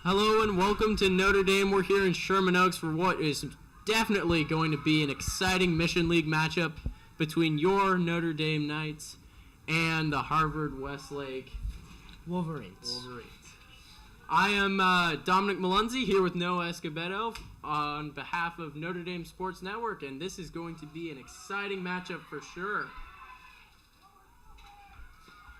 Hello and welcome to Notre Dame. We're here in Sherman Oaks for what is definitely going to be an exciting Mission League matchup between your Notre Dame Knights and the Harvard Westlake Wolverines. I am Dominic Malunzi here with Noah Escobedo on behalf of Notre Dame Sports Network, and this is going to be an exciting matchup for sure.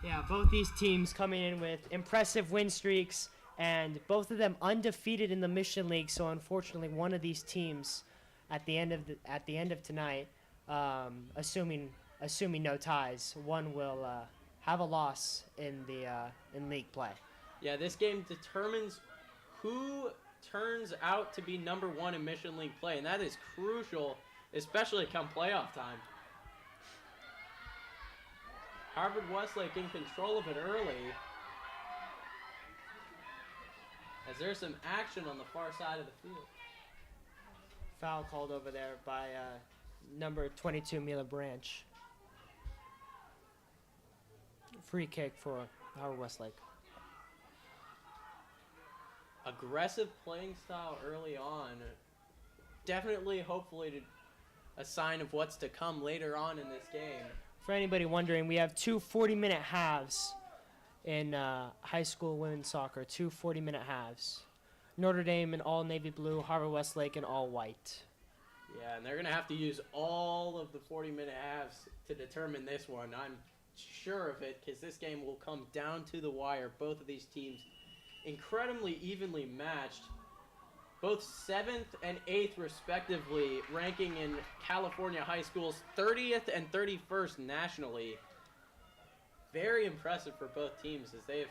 Yeah, both these teams coming in with impressive win streaks, and both of them undefeated in the Mission League. So unfortunately, one of these teams, at the end of tonight, assuming no ties, one will have a loss in league play. Yeah, this game determines who turns out to be number one in Mission League play, and that is crucial, especially come playoff time. Harvard Westlake in control of it early, as there's some action on the far side of the field. Foul called over there by number 22, Mila Branch. Free kick for Harvard Westlake. Aggressive playing style early on. Definitely, hopefully, a sign of what's to come later on in this game. For anybody wondering, we have two 40-minute halves in high school women's soccer, two 40-minute halves. Notre Dame in all navy blue, Harvard Westlake in all white. Yeah, and they're going to have to use all of the 40-minute halves to determine this one. I'm sure of it, because this game will come down to the wire. Both of these teams incredibly evenly matched. Both 7th and 8th, respectively, ranking in California high schools 30th and 31st nationally. Very impressive for both teams as they've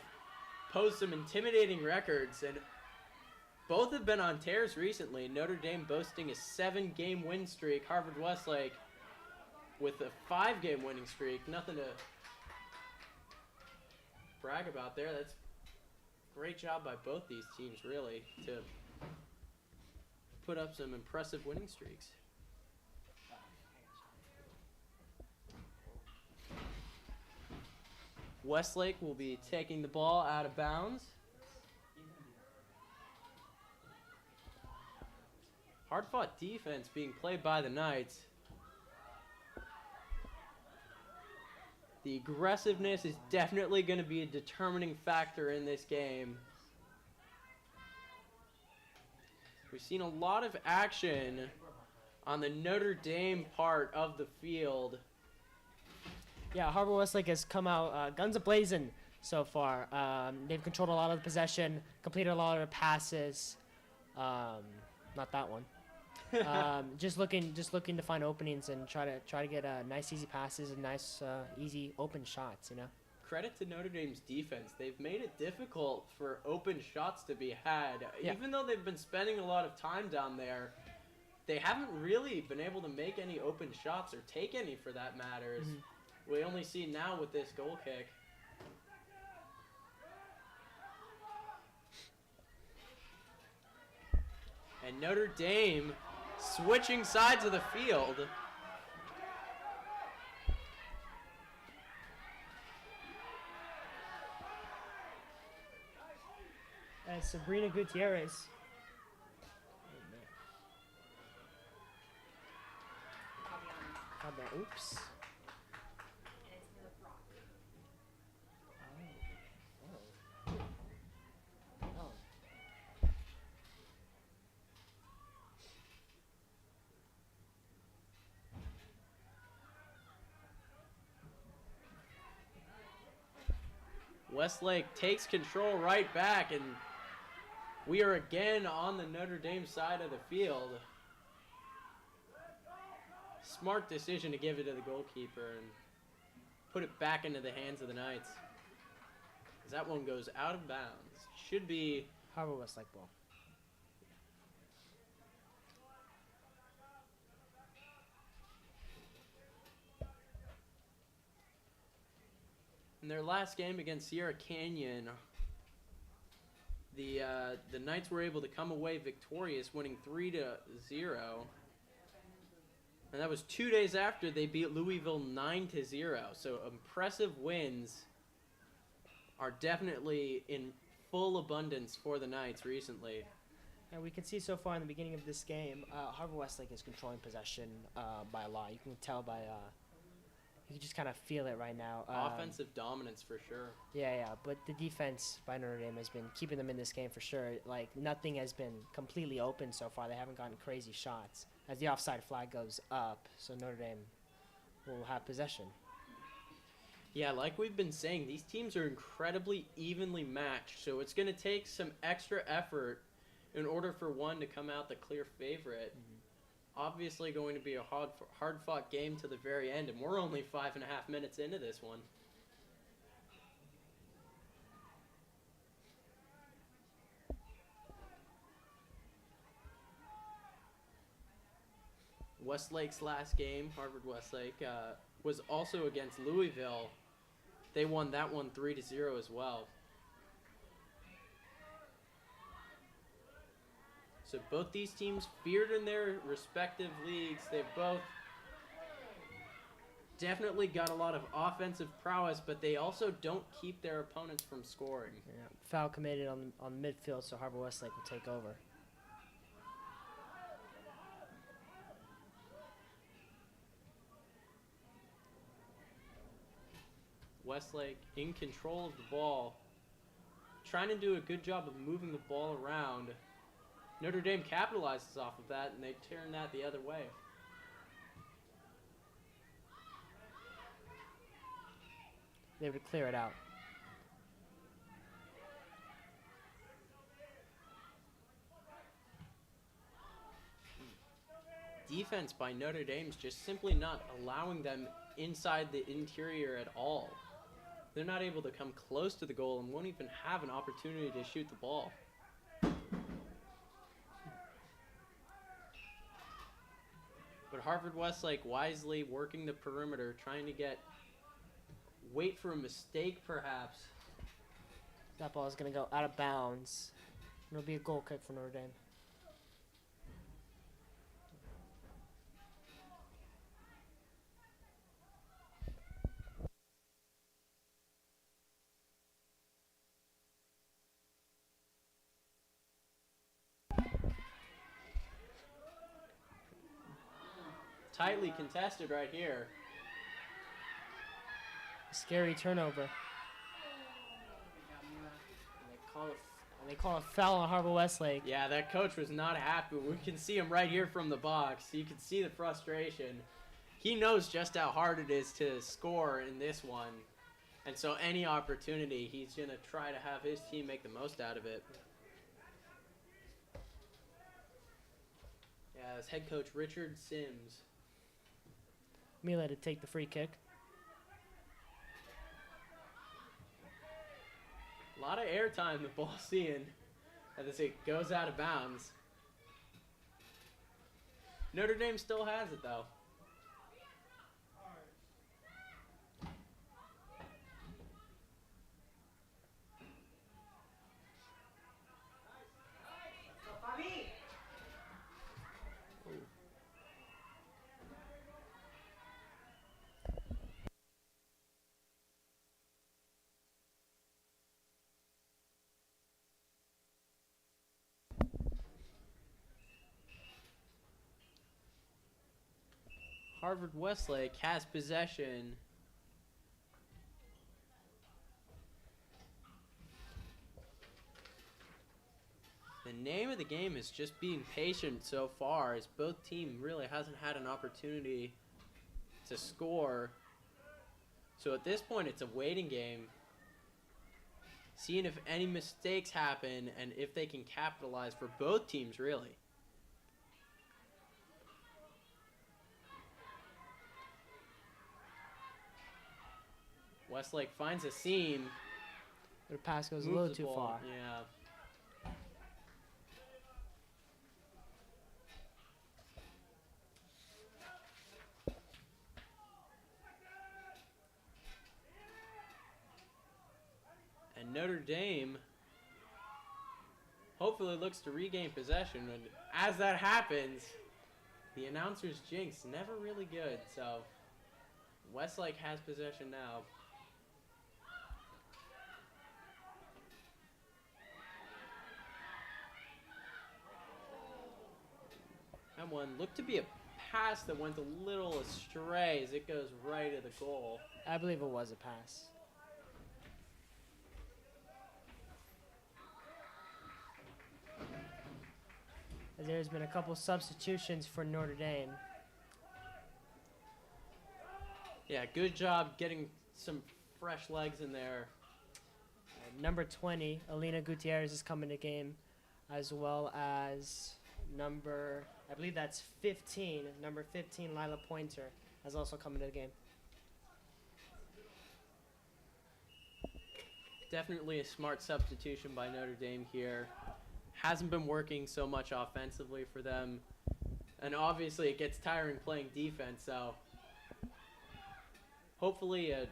posed some intimidating records, and both have been on tears recently. Notre Dame boasting a 7-game win streak. Harvard Westlake with a 5-game winning streak. Nothing to brag about there. That's a great job by both these teams, really, to put up some impressive winning streaks. Westlake will be taking the ball out of bounds. Hard-fought defense being played by the Knights. The aggressiveness is definitely going to be a determining factor in this game. We've seen a lot of action on the Notre Dame part of the field. Yeah, Harvard Westlake has come out guns a-blazing so far. They've controlled a lot of the possession, completed a lot of the passes. Not that one. Just looking to find openings and try to get nice easy passes and nice easy open shots. You know. Credit to Notre Dame's defense. They've made it difficult for open shots to be had. Yeah. Even though they've been spending a lot of time down there, they haven't really been able to make any open shots or take any for that matter. Mm-hmm. We only see now with this goal kick. And Notre Dame switching sides of the field. Sabrina Gutierrez. Oops. Westlake takes control right back, and we are again on the Notre Dame side of the field. Smart decision to give it to the goalkeeper and put it back into the hands of the Knights. As that one goes out of bounds. Should be Harvard Westlake ball. in their last game against Sierra Canyon, the Knights were able to come away victorious, winning 3-0. And that was 2 days after they beat Louisville 9-0. So impressive wins are definitely in full abundance for the Knights recently. And we can see so far in the beginning of this game, Harvard Westlake is controlling possession by a lot. You can tell by, you can just kind of feel it right now. Offensive dominance for sure. Yeah, but the defense by Notre Dame has been keeping them in this game for sure. Like, nothing has been completely open so far. They haven't gotten crazy shots as the offside flag goes up, so Notre Dame will have possession. Yeah, like we've been saying, these teams are incredibly evenly matched, so it's going to take some extra effort in order for one to come out the clear favorite. Obviously going to be a hard-fought game to the very end, and we're only 5.5 minutes into this one. Westlake's last game, Harvard Westlake, was also against Louisville. They won that one 3-0 as well. So both these teams feared in their respective leagues. They've both definitely got a lot of offensive prowess, but they also don't keep their opponents from scoring. Yeah, foul committed on midfield, so Harvard Westlake will take over. Westlake in control of the ball, trying to do a good job of moving the ball around. Notre Dame capitalizes off of that, and they turn that the other way. They would clear it out. Defense by Notre Dame's just simply not allowing them inside the interior at all. They're not able to come close to the goal and won't even have an opportunity to shoot the ball. But Harvard Westlake wisely working the perimeter, trying to wait for a mistake perhaps. That ball is going to go out of bounds. It'll be a goal kick for Notre Dame. Tightly contested right here. Scary turnover. And they call a foul on Harvard Westlake. Yeah, that coach was not happy. We can see him right here from the box. You can see the frustration. He knows just how hard it is to score in this one. And so any opportunity, he's going to try to have his team make the most out of it. Yeah, it's head coach Richard Sims. Mila to take the free kick. A lot of airtime the ball seeing as it goes out of bounds. Notre Dame still has it though. Harvard Westlake has possession. The name of the game is just being patient so far, as both teams really hasn't had an opportunity to score. So at this point, it's a waiting game. Seeing if any mistakes happen and if they can capitalize for both teams, really. Westlake finds a seam. Their pass goes a little too far. Yeah. And Notre Dame hopefully looks to regain possession. And as that happens, the announcer's jinx never really good. So Westlake has possession now. one looked to be a pass that went a little astray as it goes right of the goal. I believe it was a pass. As there's been a couple substitutions for Notre Dame. Yeah, good job getting some fresh legs in there. Number 20, Alina Gutierrez is coming to game, as well as number, I believe that's 15, number 15, Lila Pointer, has also come into the game. Definitely a smart substitution by Notre Dame here. Hasn't been working so much offensively for them. And obviously it gets tiring playing defense, so hopefully a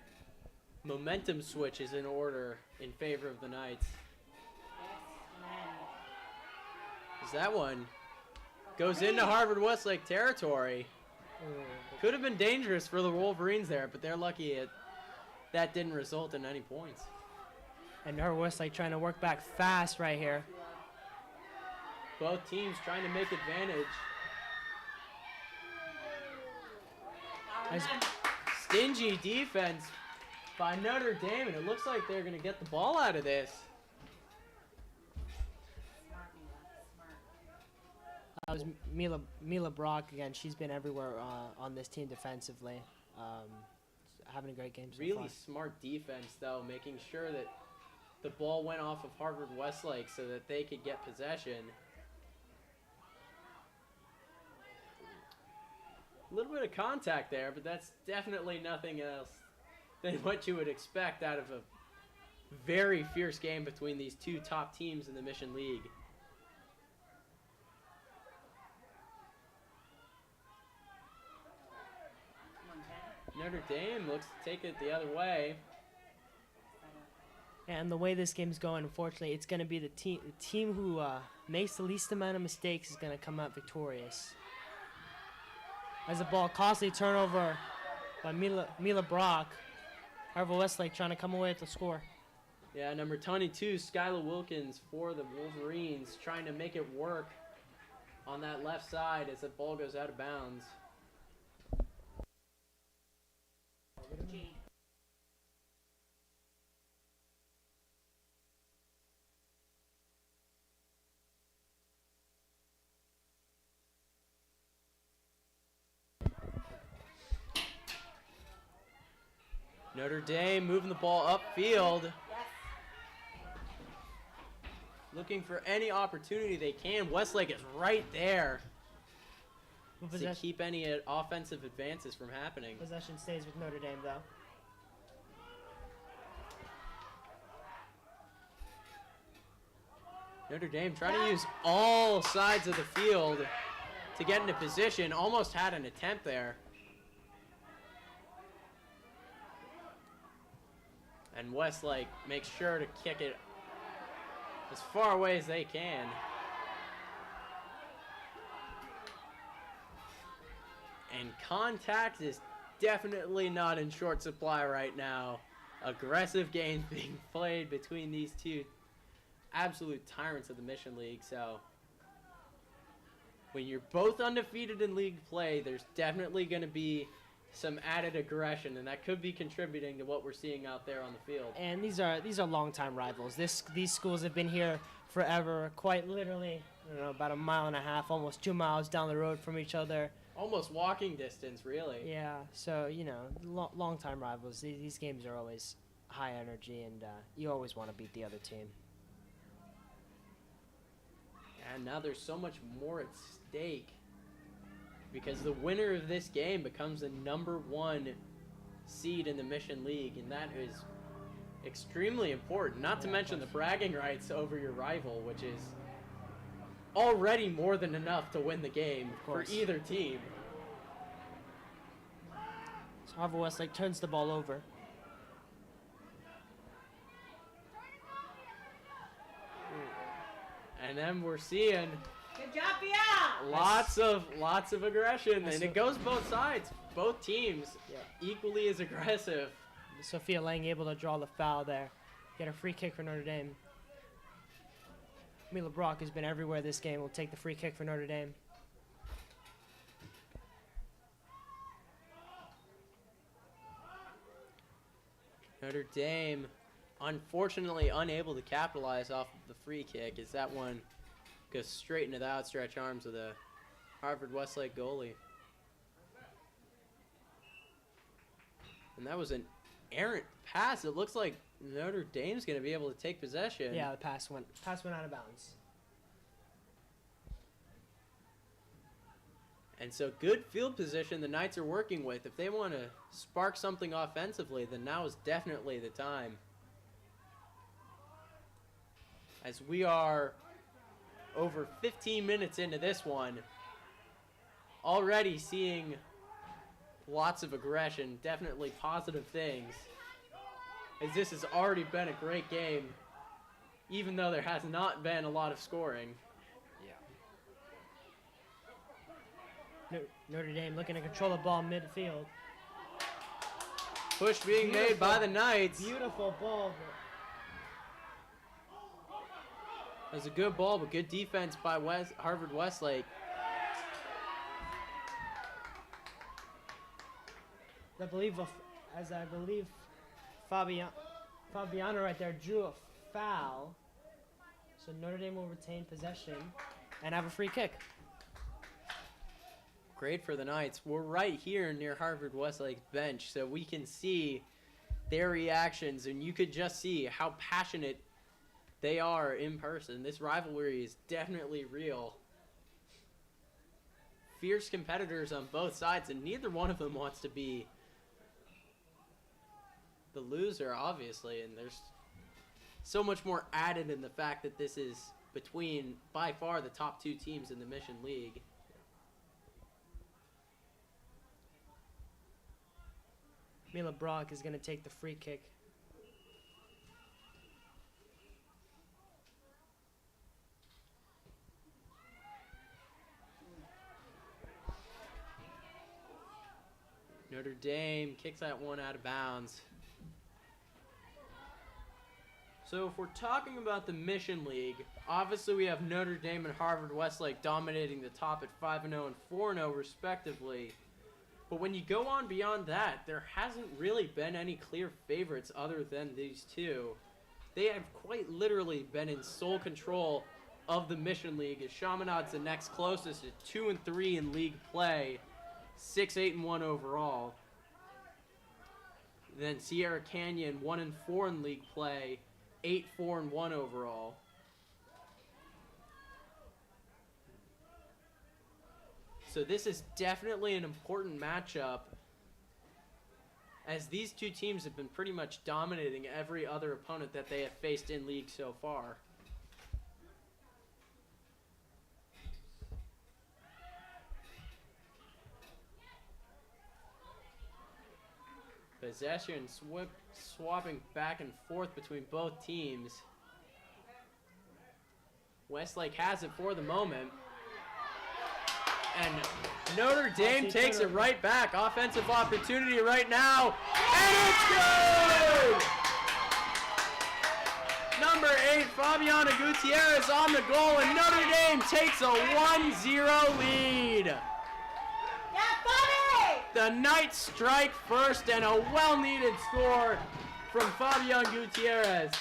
momentum switch is in order in favor of the Knights. As that one goes into Harvard Westlake territory. Could have been dangerous for the Wolverines there, but they're lucky that didn't result in any points. And Harvard Westlake trying to work back fast right here. Both teams trying to make advantage. Stingy defense by Notre Dame, and it looks like they're going to get the ball out of this. That was Mila Brock again. She's been everywhere on this team defensively. Having a great game so far. Really smart defense, though, making sure that the ball went off of Harvard Westlake so that they could get possession. A little bit of contact there, but that's definitely nothing else than what you would expect out of a very fierce game between these two top teams in the Mission League. Notre Dame looks to take it the other way. And the way this game's going, unfortunately, it's going to be the team who makes the least amount of mistakes is going to come out victorious. As the ball costly turnover by Mila Brock. Harvard Westlake trying to come away with the score. Yeah, number 22, Skylar Wilkins for the Wolverines, trying to make it work on that left side as the ball goes out of bounds. Notre Dame moving the ball upfield. Yes. Looking for any opportunity they can. Westlake is right there to keep any offensive advances from happening. Possession stays with Notre Dame, though. Notre Dame trying to use all sides of the field to get into position. Almost had an attempt there. And Westlake makes sure to kick it as far away as they can. And contact is definitely not in short supply right now. Aggressive games being played between these two absolute tyrants of the Mission League. So when you're both undefeated in league play, there's definitely going to be some added aggression, and that could be contributing to what we're seeing out there on the field. And these are longtime rivals. These schools have been here forever, quite literally, about 1.5 miles, almost 2 miles down the road from each other. Almost walking distance, really. Yeah, so, longtime rivals. These games are always high energy, and you always want to beat the other team. And now there's so much more at stake, because the winner of this game becomes the #1 seed in the Mission League, and that is extremely important. Not to mention the bragging rights over your rival, which is already more than enough to win the game for either team. So Harvard Westlake turns the ball over. And then we're seeing good job, Pia! Lots of aggression, and it goes both sides. Both teams equally as aggressive. Sophia Lang able to draw the foul there. Get a free kick for Notre Dame. Mila Brock has been everywhere this game. Will take the free kick for Notre Dame. Notre Dame, unfortunately, unable to capitalize off of the free kick as that one goes straight into the outstretched arms of the Harvard Westlake goalie. And that was an errant pass. It looks like Notre Dame's going to be able to take possession. Yeah, the pass went out of bounds. And so good field position the Knights are working with. If they want to spark something offensively, then now is definitely the time. As we are over 15 minutes into this one, already seeing lots of aggression, definitely positive things. As this has already been a great game, even though there has not been a lot of scoring. Notre Dame looking to control the ball midfield. Push being made by the Knights. Beautiful ball. It was a good ball, but good defense by Harvard Westlake. I believe Fabiano right there drew a foul. So Notre Dame will retain possession and have a free kick. Great for the Knights. We're right here near Harvard Westlake's bench, so we can see their reactions, and you could just see how passionate they are in person. This rivalry is definitely real. Fierce competitors on both sides, and neither one of them wants to be the loser, obviously, and there's so much more added in the fact that this is between, by far, the top two teams in the Mission League. Mila Brock is going to take the free kick. Notre Dame kicks that one out of bounds. So if we're talking about the Mission League, obviously we have Notre Dame and Harvard Westlake dominating the top at 5-0 and 4-0 respectively. But when you go on beyond that, there hasn't really been any clear favorites other than these two. They have quite literally been in sole control of the Mission League, as Chaminade's the next closest at 2-3 in league play, 6-8-1 overall. Then Sierra Canyon 1-4 in league play, 8-4-1 overall. So this is definitely an important matchup, as these two teams have been pretty much dominating every other opponent that they have faced in league so far. Possession swapping back and forth between both teams. Westlake has it for the moment. And Notre Dame takes it right back. Offensive opportunity right now. And it's good! Number 8, Fabiana Gutierrez on the goal, and Notre Dame takes a 1-0 lead. Yeah, buddy! The Knights strike first, and a well-needed score from Fabiana Gutierrez.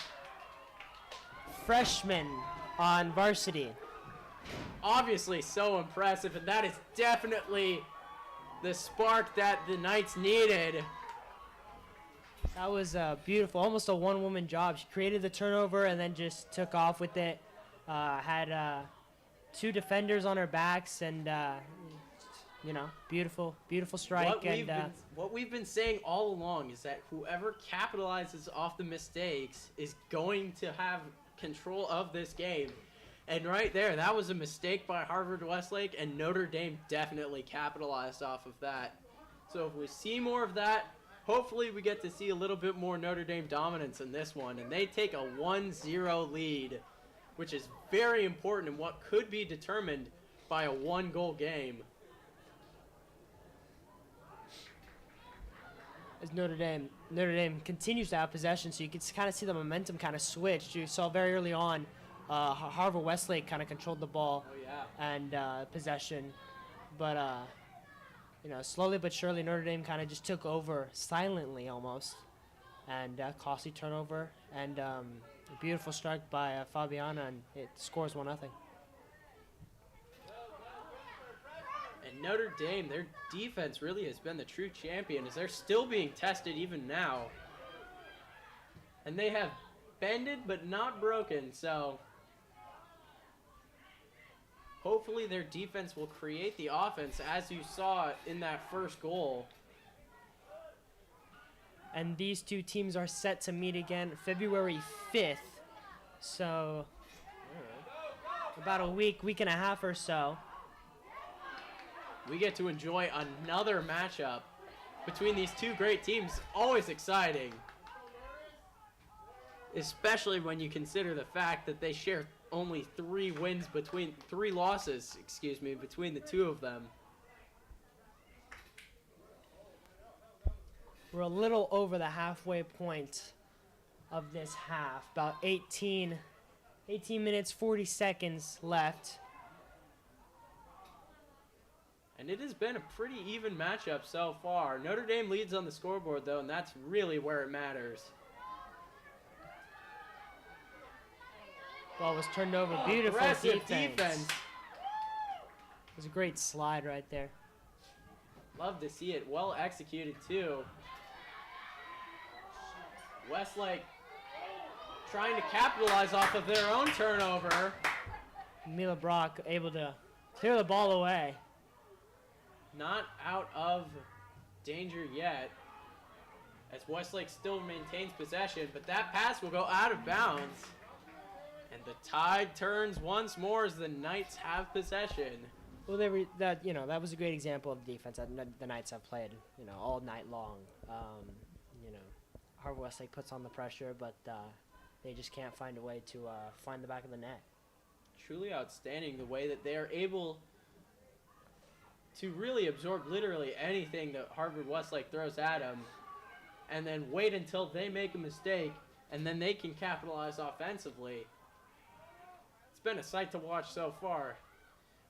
Freshman on varsity. Obviously so impressive, and that is definitely the spark that the Knights needed. That was beautiful, almost a one-woman job. She created the turnover and then just took off with it. Had two defenders on her backs, and beautiful strike. What we've been saying all along is that whoever capitalizes off the mistakes is going to have control of this game. And right there, that was a mistake by Harvard Westlake, and Notre Dame definitely capitalized off of that. So if we see more of that, hopefully we get to see a little bit more Notre Dame dominance in this one. And they take a 1-0 lead, which is very important in what could be determined by a one-goal game. As Notre Dame continues to have possession, so you can kind of see the momentum kind of switch. You saw very early on, Harvard Westlake kind of controlled the ball and possession, but slowly but surely Notre Dame kind of just took over silently almost, and costly turnover, and a beautiful strike by Fabiana, and it scores 1-0. And Notre Dame, their defense really has been the true champion, as they're still being tested even now. And they have bended but not broken, so hopefully their defense will create the offense, as you saw in that first goal. And these two teams are set to meet again February 5th. So about a week and a half or so. We get to enjoy another matchup between these two great teams. Always exciting. Especially when you consider the fact that they share only three losses between the two of them. We're a little over the halfway point of this half. About 18 minutes, 40 seconds left. And it has been a pretty even matchup so far. Notre Dame leads on the scoreboard, though, and that's really where it matters. Ball was turned over. Beautiful Aggressive defense. It was a great slide right there. Love to see it. Well executed, too. Westlake trying to capitalize off of their own turnover. Mila Brock able to clear the ball away. Not out of danger yet, as Westlake still maintains possession, but that pass will go out of bounds. And the tide turns once more as the Knights have possession. Well, that was a great example of defense that the Knights have played, all night long. Harvard Westlake puts on the pressure, but they just can't find a way to find the back of the net. Truly outstanding the way that they are able to really absorb literally anything that Harvard Westlake throws at them, and then wait until they make a mistake, and then they can capitalize offensively. It's been a sight to watch so far.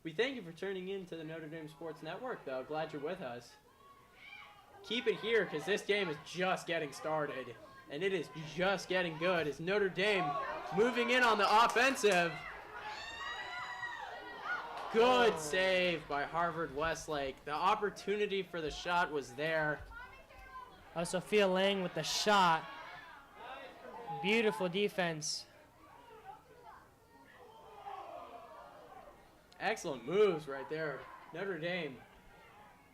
We thank you for tuning in to the Notre Dame Sports Network, though. Glad you're with us. Keep it here, because this game is just getting started, and it is just getting good as Notre Dame moving in on the offensive. Good save by Harvard Westlake. The opportunity for the shot was there. Sophia Lang with the shot. Beautiful defense. Excellent moves right there. Notre Dame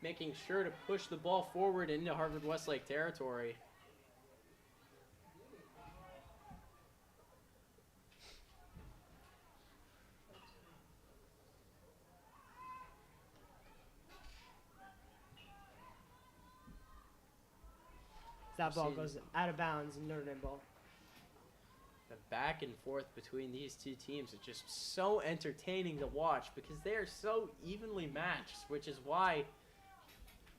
making sure to push the ball forward into Harvard Westlake territory. That ball goes out of bounds in Notre Dame ball. The back and forth between these two teams is just so entertaining to watch because they are so evenly matched, which is why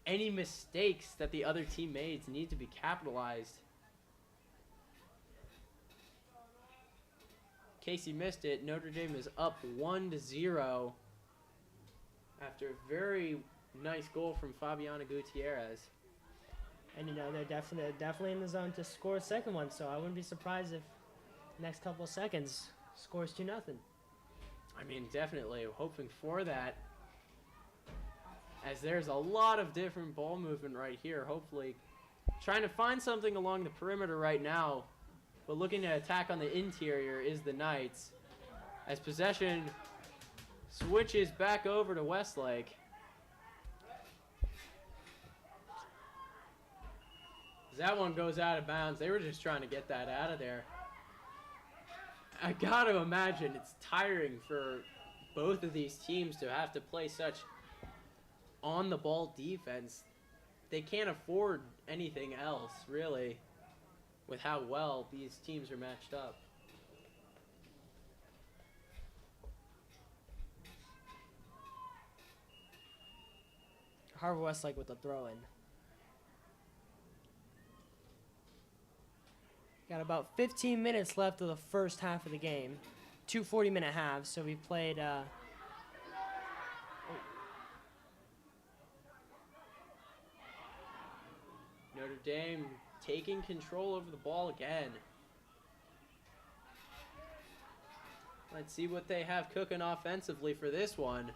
any mistakes that the other team makes need to be capitalized. In case you missed it, Notre Dame is up 1-0 after a very nice goal from Fabiana Gutierrez. And they're definitely in the zone to score a second one, so I wouldn't be surprised if next couple of seconds scores 2-0. I mean, definitely hoping for that, as there's a lot of different ball movement right here. Hopefully trying to find something along the perimeter right now, but looking to attack on the interior is the Knights, as possession switches back over to Westlake. That one goes out of bounds. They were just trying to get that out of there. I gotta imagine it's tiring for both of these teams to have to play such on-the-ball defense. They can't afford anything else, really, with how well these teams are matched up. Harvard Westlake with the throw-in. Got about 15 minutes left of the first half of the game. 2 40-minute halves, so we played... Notre Dame taking control over the ball again. Let's see what they have cooking offensively for this one.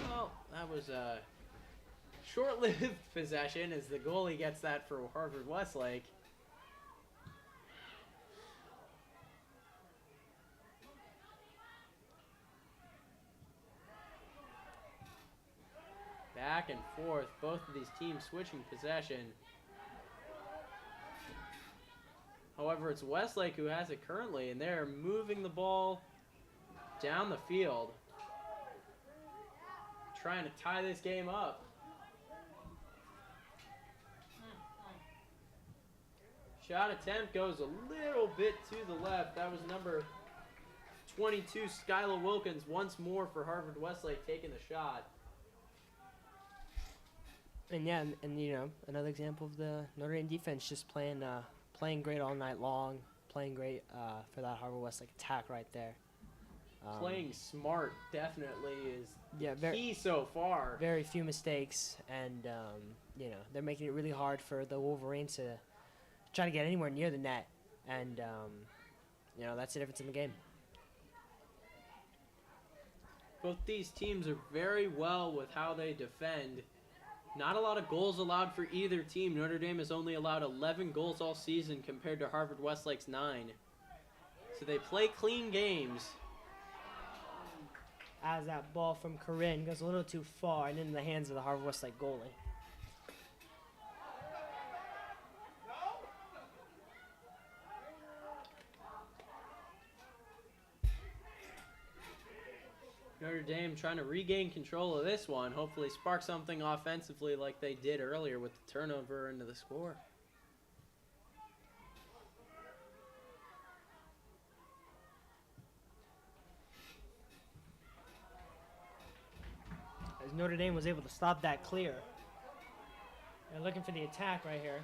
Well, that was a short-lived possession as the goalie gets that for Harvard Westlake. Back and forth, both of these teams switching possession. However, it's Westlake who has it currently, and they're moving the ball down the field, trying to tie this game up. Shot attempt goes a little bit to the left. That was number 22, Skylar Wilkins, once more for Harvard Westlake taking the shot. And yeah, and you know, another example of the Notre Dame defense just playing great all night long, playing great for that Harvard Westlake attack right there. Playing smart definitely is very, key so far. Very few mistakes, and you know, they're making it really hard for the Wolverines to try to get anywhere near the net, and you know, that's the difference in the game. Both these teams are very well with how they defend. Not a lot of goals allowed for either team. Notre Dame has only allowed 11 goals all season compared to Harvard Westlake's 9. So they play clean games. As that ball from Corinne goes a little too far and into the hands of the Harvard Westlake goalie. Notre Dame trying to regain control of this one. Hopefully spark something offensively like they did earlier with the turnover into the score. As Notre Dame was able to stop that clear. They're looking for the attack right here.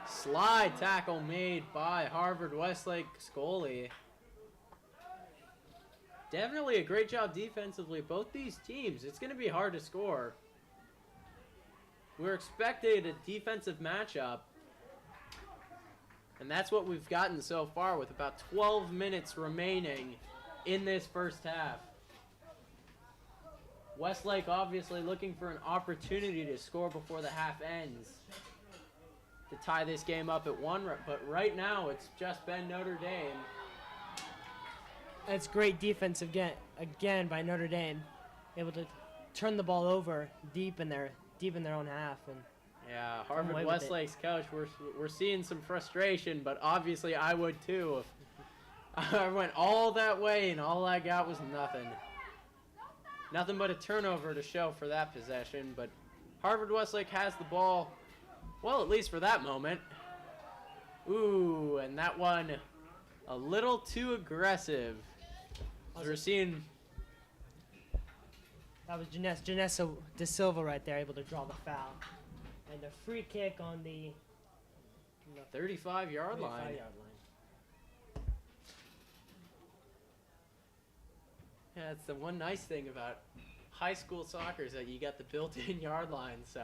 Slide tackle made by Harvard Westlake's goalie. Definitely a great job defensively, both these teams. It's going to be hard to score. We're expecting a defensive matchup. And that's what we've gotten so far with about 12 minutes remaining in this first half. Westlake obviously looking for an opportunity to score before the half ends to tie this game up at 1. But right now, it's just been Notre Dame. That's great defense again by Notre Dame, able to turn the ball over deep in their own half. And yeah, Harvard Westlake's coach, we're seeing some frustration, but obviously I would too. If I went all that way and all I got was nothing. Nothing but a turnover to show for that possession, but Harvard Westlake has the ball, well, at least for that moment. Ooh, and that one a little too aggressive. We're seeing... That was Janessa De Silva right there, able to draw the foul. And a free kick on the 35-yard line. Yeah, that's the one nice thing about high school soccer is that you got the built-in yard line, so.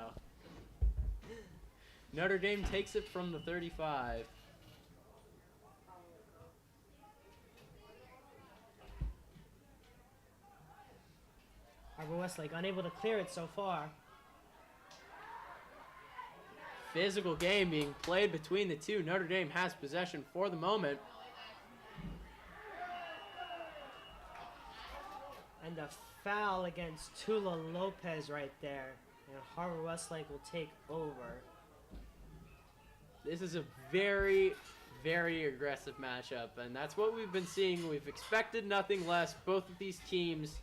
Notre Dame takes it from the 35. Harvard Westlake unable to clear it so far. Physical game being played between the two. Notre Dame has possession for the moment. And a foul against Tula Lopez right there. And Harvard Westlake will take over. This is a very, very aggressive matchup, and that's what we've been seeing. We've expected nothing less. Both of these teams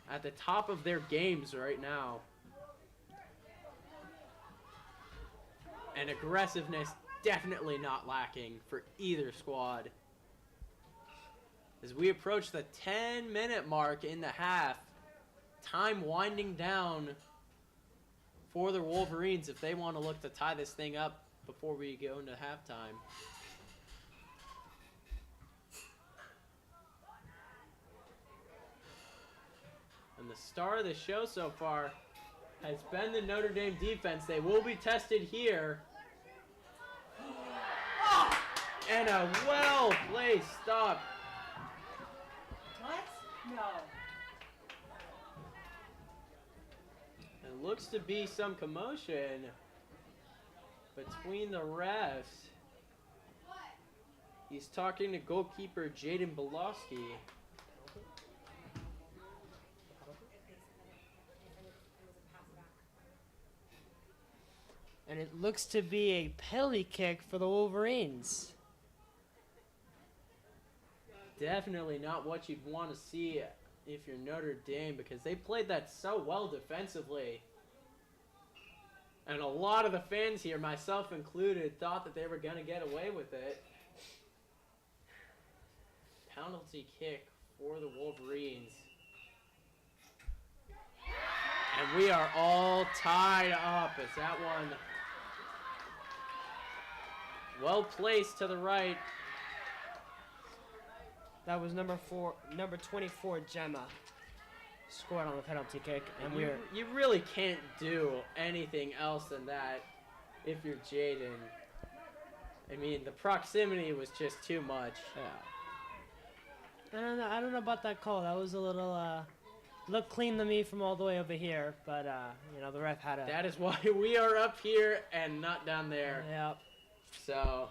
at the top of their games right now. And aggressiveness definitely not lacking for either squad. As we approach the 10-minute mark in the half, time winding down for the Wolverines if they want to look to tie this thing up before we go into halftime. And the star of the show so far has been the Notre Dame defense. They will be tested here. And a well-placed stop. What? No. It looks to be some commotion between the refs. He's talking to goalkeeper Jaden Belowski. And it looks to be a penalty kick for the Wolverines. Definitely not what you'd want to see if you're Notre Dame, because they played that so well defensively. And a lot of the fans here, myself included, thought that they were going to get away with it. Penalty kick for the Wolverines. And we are all tied up as that one well placed to the right. That was number 24, Gemma, scored on the penalty kick, and You really can't do anything else than that if you're Jaden. I mean, the proximity was just too much. Yeah. I don't know about that call. That was a little looked clean to me from all the way over here, but you know, the ref had a. That is why we are up here and not down there. Yep. So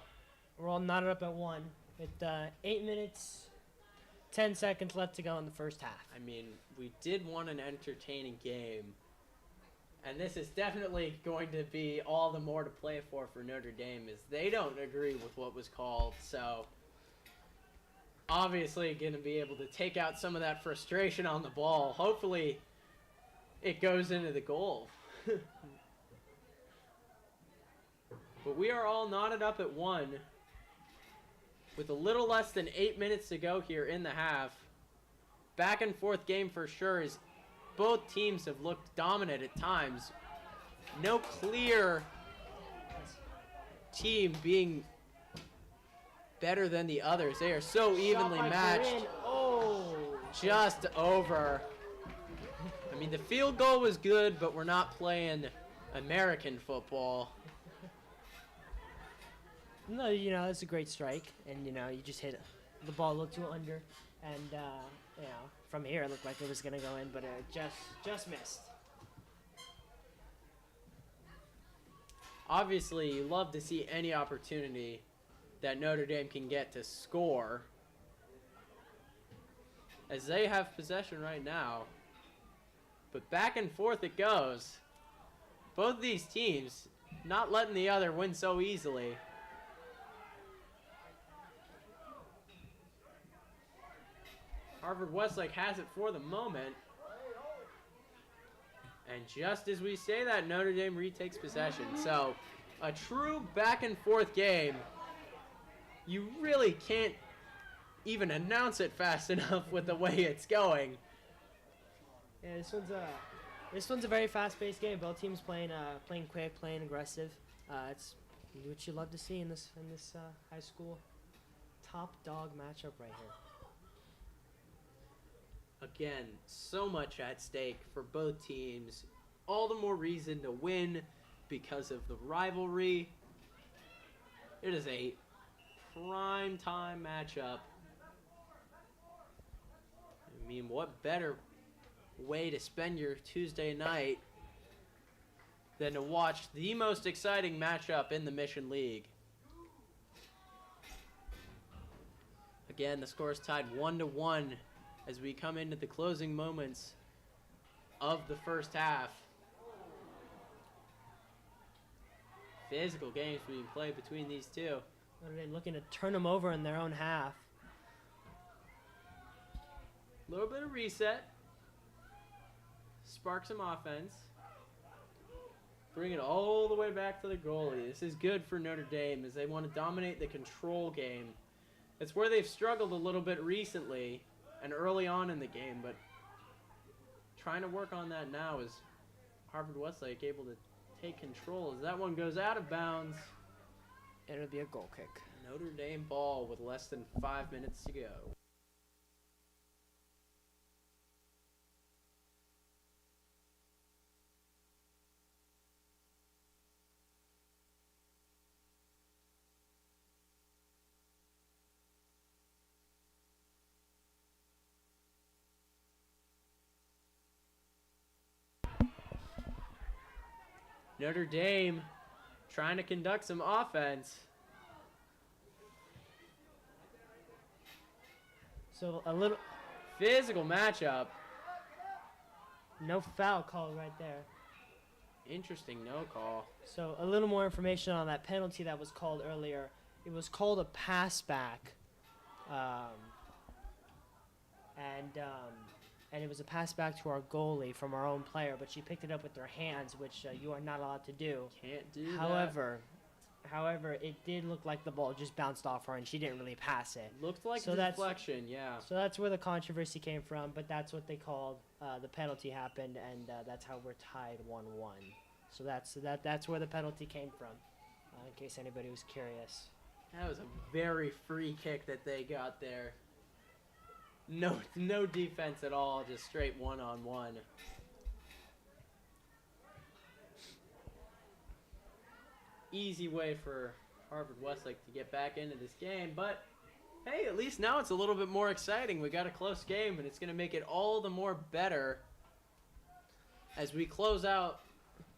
We're all knotted up at 1 with 8 minutes, 10 seconds left to go in the first half. I mean, we did want an entertaining game, and this is definitely going to be all the more to play for Notre Dame, as they don't agree with what was called. So obviously going to be able to take out some of that frustration on the ball. Hopefully it goes into the goal. But we are all knotted up at 1 with a little less than 8 minutes to go here in the half. Back and forth game for sure, as both teams have looked dominant at times. No clear team being better than the others. They are so evenly matched. Oh. Just over. I mean, the field goal was good, but we're not playing American football. No, you know, it's a great strike, and you know, you just hit the ball a little too under, and you know, from here it looked like it was gonna go in, but it just missed. Obviously, you love to see any opportunity that Notre Dame can get to score, as they have possession right now. But back and forth it goes. Both these teams not letting the other win so easily. Harvard Westlake has it for the moment. And just as we say that, Notre Dame retakes possession. So, a true back and forth game. You really can't even announce it fast enough with the way it's going. Yeah, this one's a very fast-paced game. Both teams playing quick, playing aggressive. It's what you love to see in this high school top dog matchup right here. Again, so much at stake for both teams. All the more reason to win because of the rivalry. It is a prime time matchup. I mean, what better way to spend your Tuesday night than to watch the most exciting matchup in the Mission League. Again, the score is tied 1-1 as we come into the closing moments of the first half. Physical games being played between these two. Notre Dame looking to turn them over in their own half. A little bit of reset. Spark some offense. Bring it all the way back to the goalie. This is good for Notre Dame as they want to dominate the control game. It's where they've struggled a little bit recently and early on in the game, but trying to work on that now is Harvard Westlake able to take control as that one goes out of bounds. And it'll be a goal kick. Notre Dame ball with less than 5 minutes to go. Notre Dame trying to conduct some offense. So a little Physical matchup. no foul call right there. Interesting no call. So a little more information on that penalty that was called earlier. It was called a pass back, and it was a pass back to our goalie from our own player, but she picked it up with her hands, which you are not allowed to do. Can't do However, it did look like the ball just bounced off her, and she didn't really pass it. that. Looked like So a that's- deflection, yeah. So that's where the controversy came from, but that's what they called the penalty happened, and that's how we're tied 1-1. So that's where the penalty came from, in case anybody was curious. That was a very free kick that they got there. No defense at all, just straight one-on-one. Easy way for Harvard Westlake to get back into this game, but hey, at least now it's a little bit more exciting. We got a close game, and it's going to make it all the more better as we close out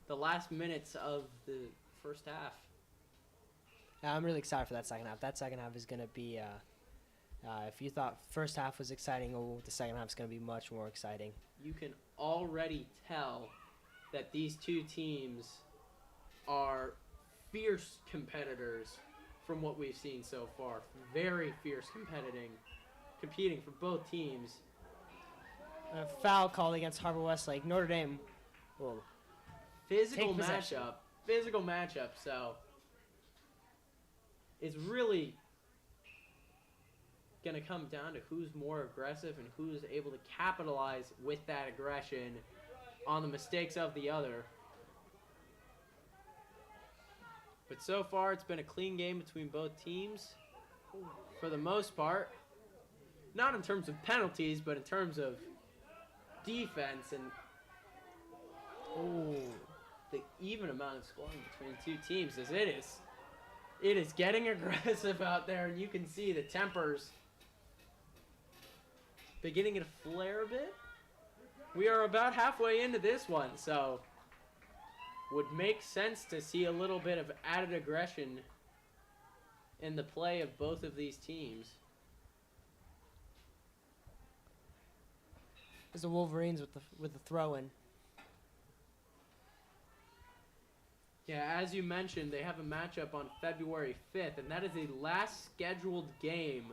the last minutes of the first half. I'm really excited for that second half. That second half is going to be, if you thought first half was exciting, the second half is going to be much more exciting. You can already tell that these two teams are fierce competitors from what we've seen so far. Very fierce competing for both teams. A foul called against Harvard Westlake. Notre Dame will Physical take possession. matchup, so it's really going to come down to who's more aggressive and who's able to capitalize with that aggression on the mistakes of the other. But so far, it's been a clean game between both teams for the most part. Not in terms of penalties, but in terms of defense and the even amount of scoring between two teams as it is getting aggressive out there, and you can see the tempers beginning to flare a bit. We are about halfway into this one, so would make sense to see a little bit of added aggression in the play of both of these teams. There's the Wolverines with the throw-in. Yeah, as you mentioned, they have a matchup on February 5th, and that is the last scheduled game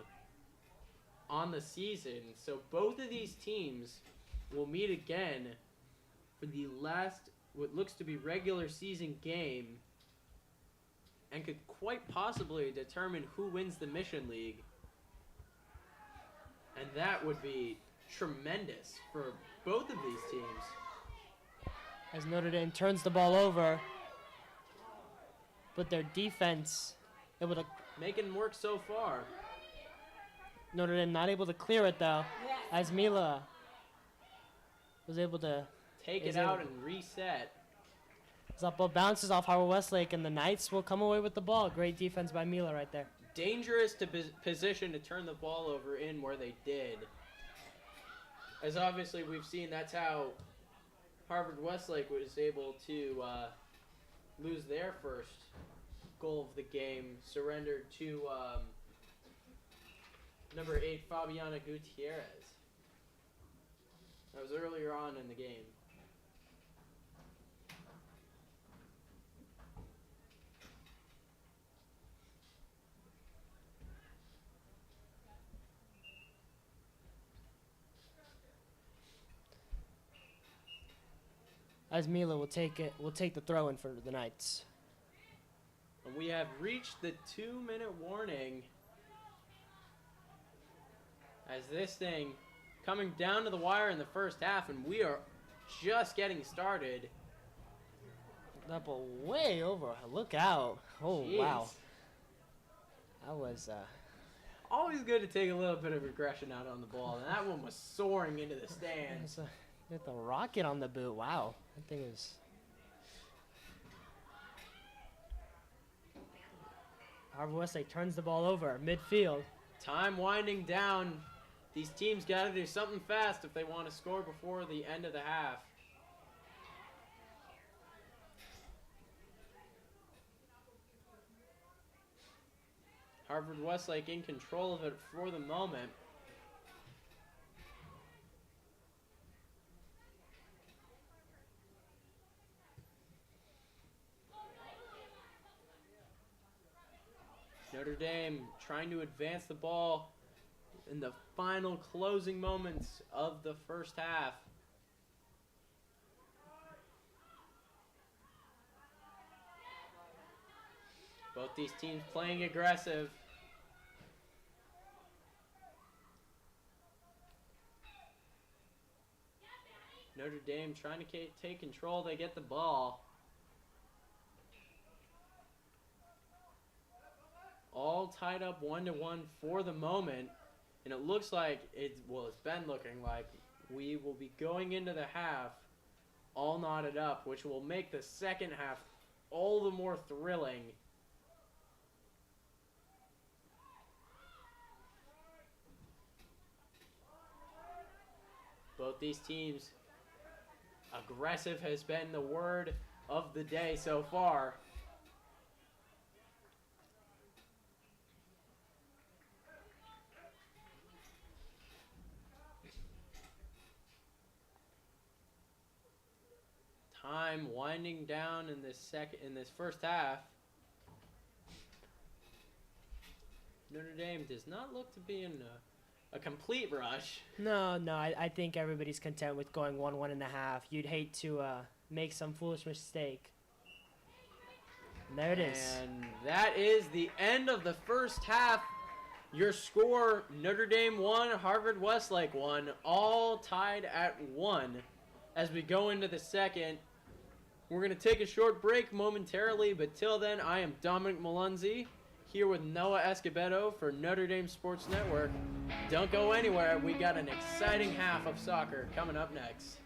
on the season. So both of these teams will meet again for the last, what looks to be regular season game, and could quite possibly determine who wins the Mission League. And that would be tremendous for both of these teams. As Notre Dame turns the ball over, but their defense able to Making work so far. Notre Dame not able to clear it though, Yes. as Mila was able to. Take Is it out it- and reset. As that ball bounces off Harvard Westlake, and the Knights will come away with the ball. Great defense by Mila right there. Dangerous to position to turn the ball over in where they did. As obviously we've seen, that's how Harvard Westlake was able to lose their first goal of the game, surrendered to number 8, Fabiana Gutierrez. That was earlier on in the game. As Mila will take the throw in for the Knights. And we have reached the 2-minute warning as this thing coming down to the wire in the first half, and we are just getting started. That ball way over. Look out. Oh, Jeez. wow. That was, Always good to take a little bit of aggression out on the ball, and that one was soaring into the stands. with the rocket on the boot. Wow. That thing is. Harvard Westlake turns the ball over midfield. Time winding down. These teams got to do something fast if they want to score before the end of the half. Harvard Westlake in control of it for the moment. Notre Dame trying to advance the ball in the final closing moments of the first half. Both these teams playing aggressive. Notre Dame trying to take control. They get the ball. All tied up 1-1 for the moment. And it looks like it's been looking like we will be going into the half all knotted up, which will make the second half all the more thrilling. Both these teams, aggressive has been the word of the day so far. Time winding down in this first half. Notre Dame does not look to be in a complete rush. No, I think everybody's content with going 1-1.5. You'd hate to make some foolish mistake. And there it is. And that is the end of the first half. Your score, Notre Dame 1, Harvard Westlake 1, all tied at 1. As we go into the second, we're going to take a short break momentarily, but till then, I am Dominic Malunzi, here with Noah Escobedo for Notre Dame Sports Network. Don't go anywhere. We got an exciting half of soccer coming up next.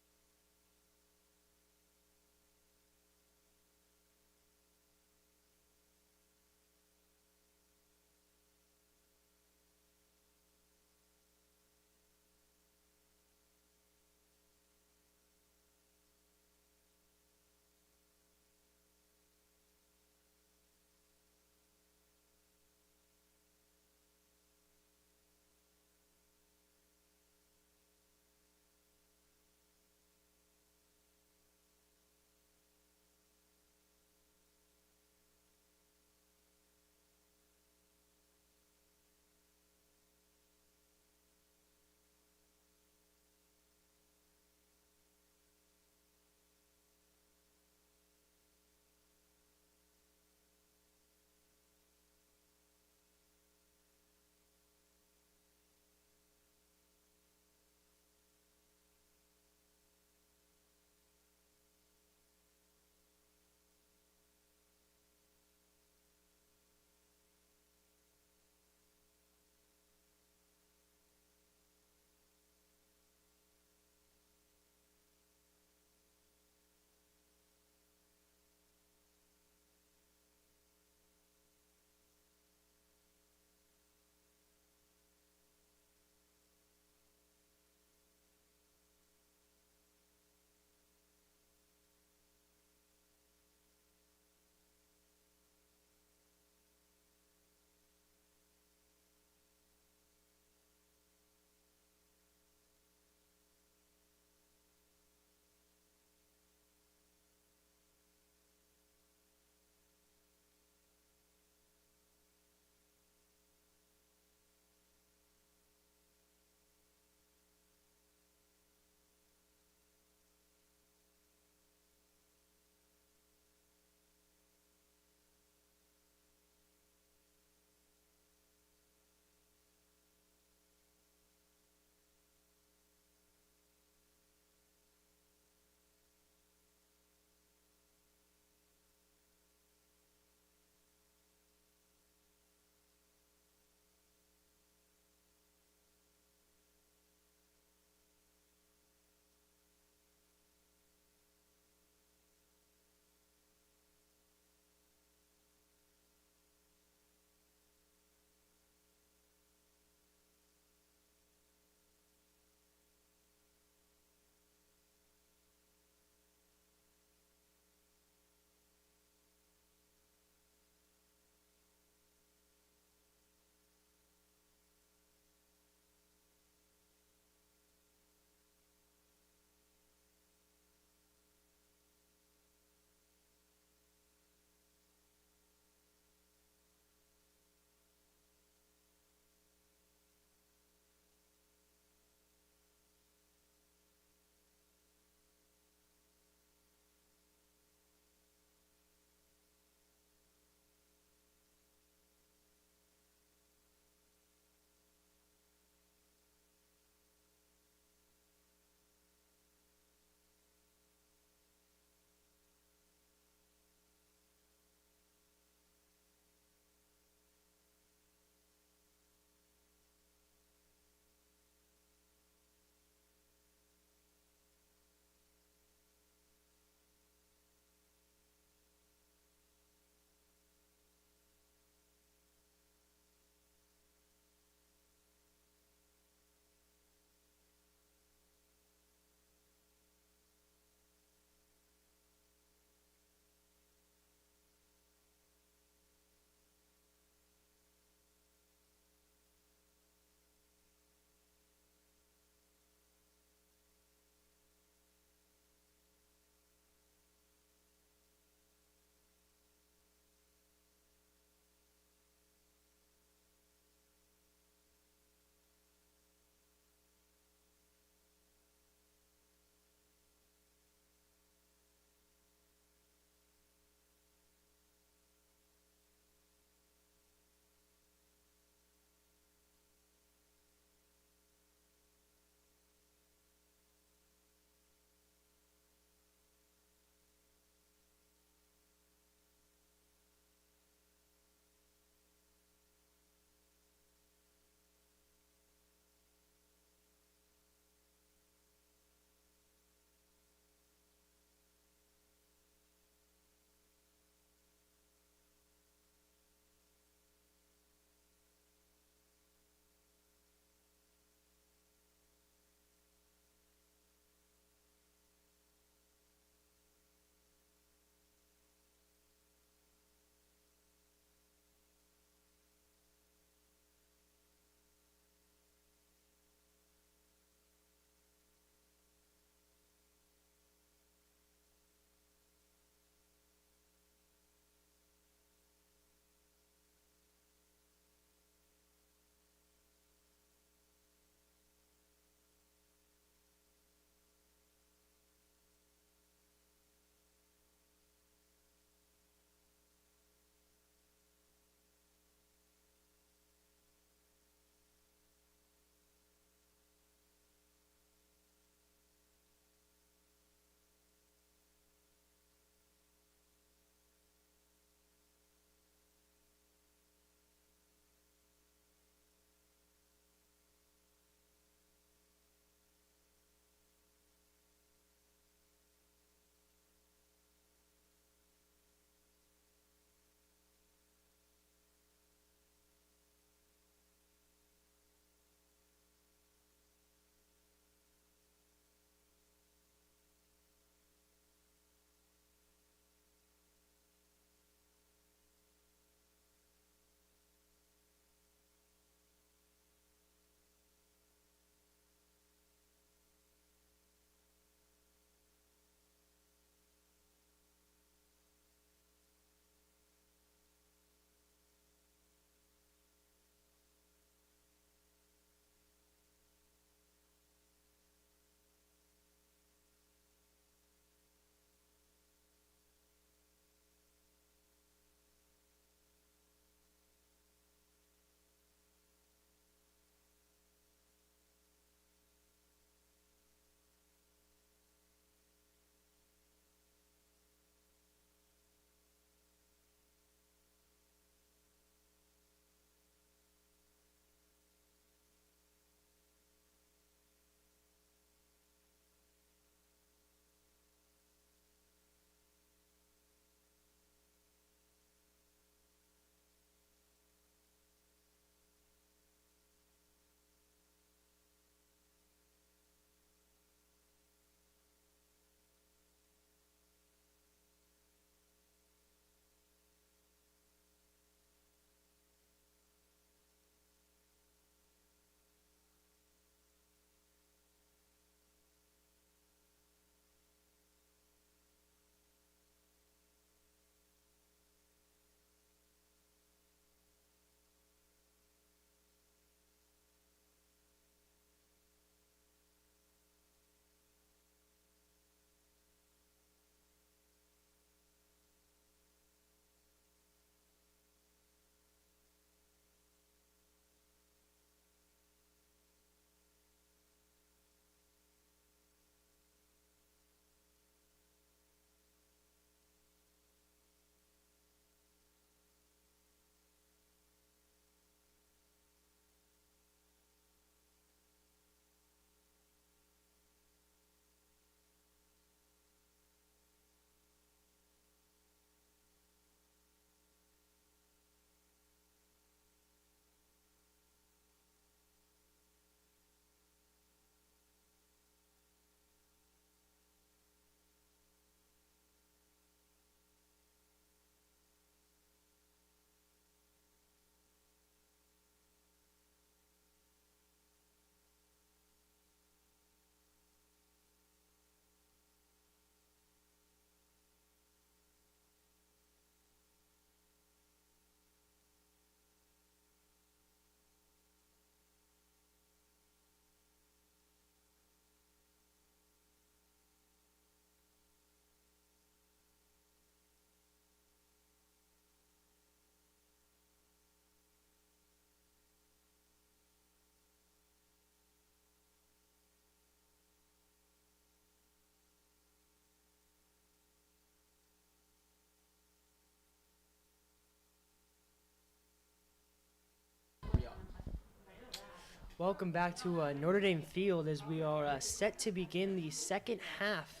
Welcome back to Notre Dame Field as we are set to begin the second half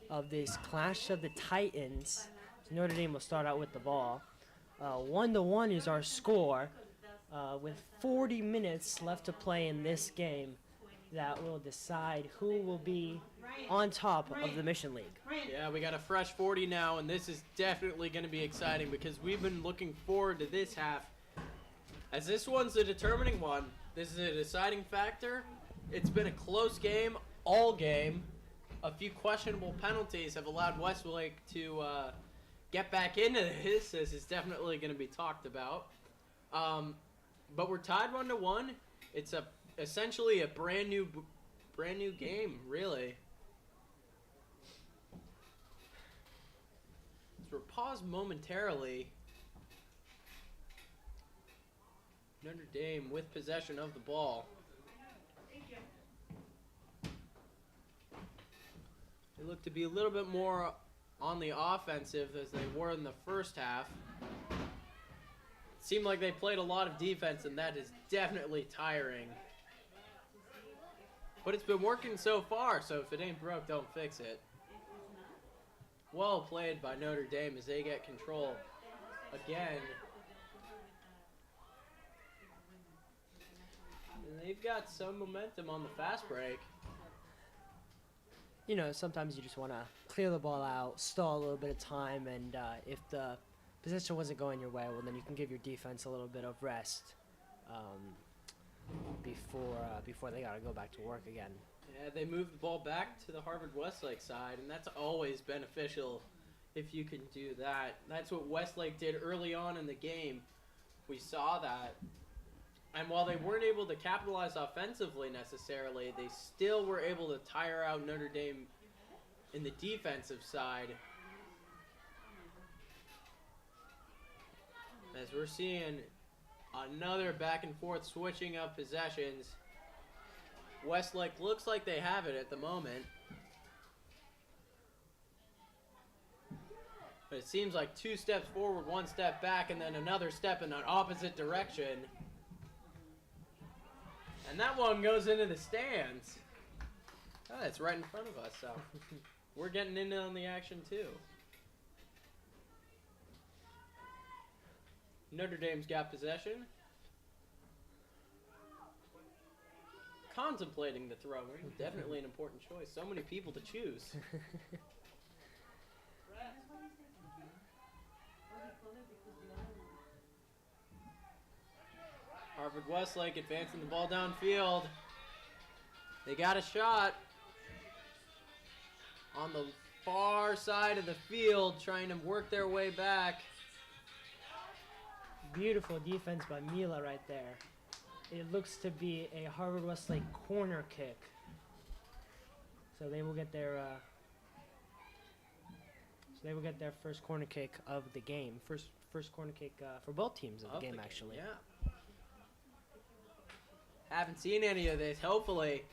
of this Clash of the Titans. So Notre Dame will start out with the ball. 1-1 is our score with 40 minutes left to play in this game that will decide who will be on top of the Mission League. Yeah, we got a fresh 40 now, and this is definitely going to be exciting because we've been looking forward to this half. As this one's the determining one, this is a deciding factor. It's been a close game, all game. A few questionable penalties have allowed Westlake to get back into this. This is definitely going to be talked about. But we're tied 1-1. It's essentially a brand new game, really. So we're paused momentarily. Notre Dame with possession of the ball. They look to be a little bit more on the offensive as they were in the first half. It seemed like they played a lot of defense, and that is definitely tiring. But it's been working so far, so if it ain't broke, don't fix it. Well played by Notre Dame as they get control again. And they've got some momentum on the fast break. You know, sometimes you just want to clear the ball out, stall a little bit of time, and if the possession wasn't going your way, well, then you can give your defense a little bit of rest before they got to go back to work again. Yeah, they moved the ball back to the Harvard-Westlake side, and that's always beneficial if you can do that. That's what Westlake did early on in the game. We saw that. And while they weren't able to capitalize offensively necessarily, they still were able to tire out Notre Dame in the defensive side. As we're seeing another back and forth switching of possessions. Westlake looks like they have it at the moment. But it seems like 2 steps forward, 1 step back, and then another step in an opposite direction. And that one goes into the stands. Oh, it's right in front of us, so we're getting in on the action too. Notre Dame's got possession. Contemplating the throw. Definitely an important choice. So many people to choose. Harvard-Westlake advancing the ball downfield. They got a shot on the far side of the field, trying to work their way back. Beautiful defense by Mila right there. It looks to be a Harvard-Westlake corner kick. So they will get their first corner kick of the game. First corner kick for both teams of the game, actually. Yeah. Haven't seen any of this. Hopefully,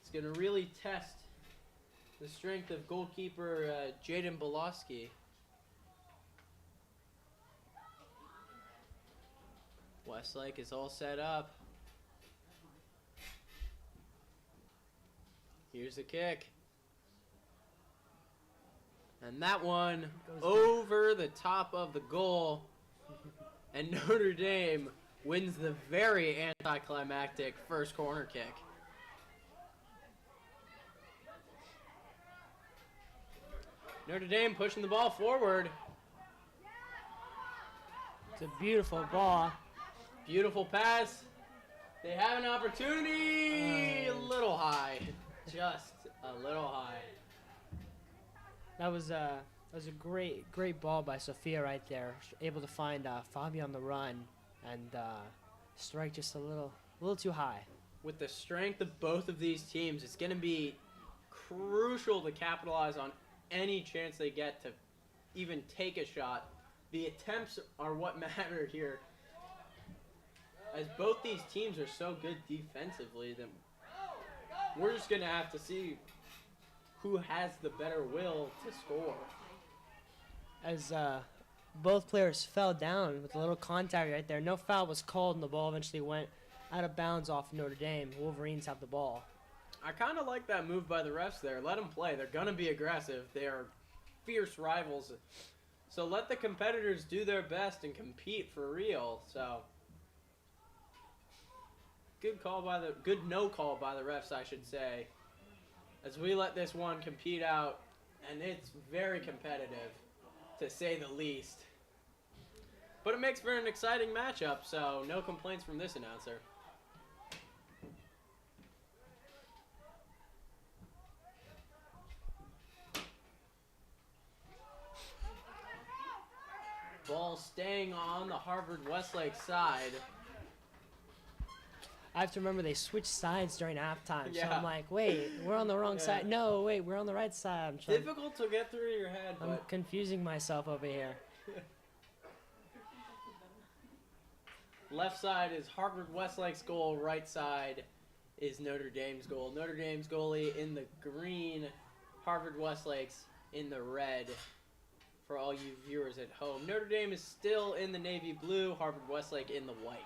it's going to really test the strength of goalkeeper Jaden Bolosky. Westlake is all set up. Here's the kick. And that one over the top of the goal. And Notre Dame wins the very anticlimactic first corner kick. Notre Dame pushing the ball forward. It's a beautiful ball. Beautiful pass. They have an opportunity. A little high. Just a little high. That was a great ball by Sophia right there. Able to find Fabi on the run and strike just a little too high. With the strength of both of these teams, it's going to be crucial to capitalize on any chance they get to even take a shot. The attempts are what matter here. As both these teams are so good defensively, then we're just going to have to see who has the better will to score. As both players fell down with a little contact right there. No foul was called, and the ball eventually went out of bounds off Notre Dame. Wolverines have the ball. I kind of like that move by the refs there. Let them play. They're going to be aggressive. They are fierce rivals. So let the competitors do their best and compete for real. So good no call by the refs, I should say. As we let this one compete out, and it's very competitive, to say the least. But it makes for an exciting matchup, so no complaints from this announcer. Ball staying on the Harvard-Westlake side. I have to remember they switched sides during halftime. So Yeah. I'm like, wait, we're on the wrong side. No, wait, we're on the right side. Difficult to get through your head, I'm but confusing myself over here. left side is Harvard-Westlake's goal. Right side is Notre Dame's goal. Notre Dame's goalie in the green. Harvard-Westlake's in the red. For all you viewers at home, Notre Dame is still in the navy blue. Harvard-Westlake in the white.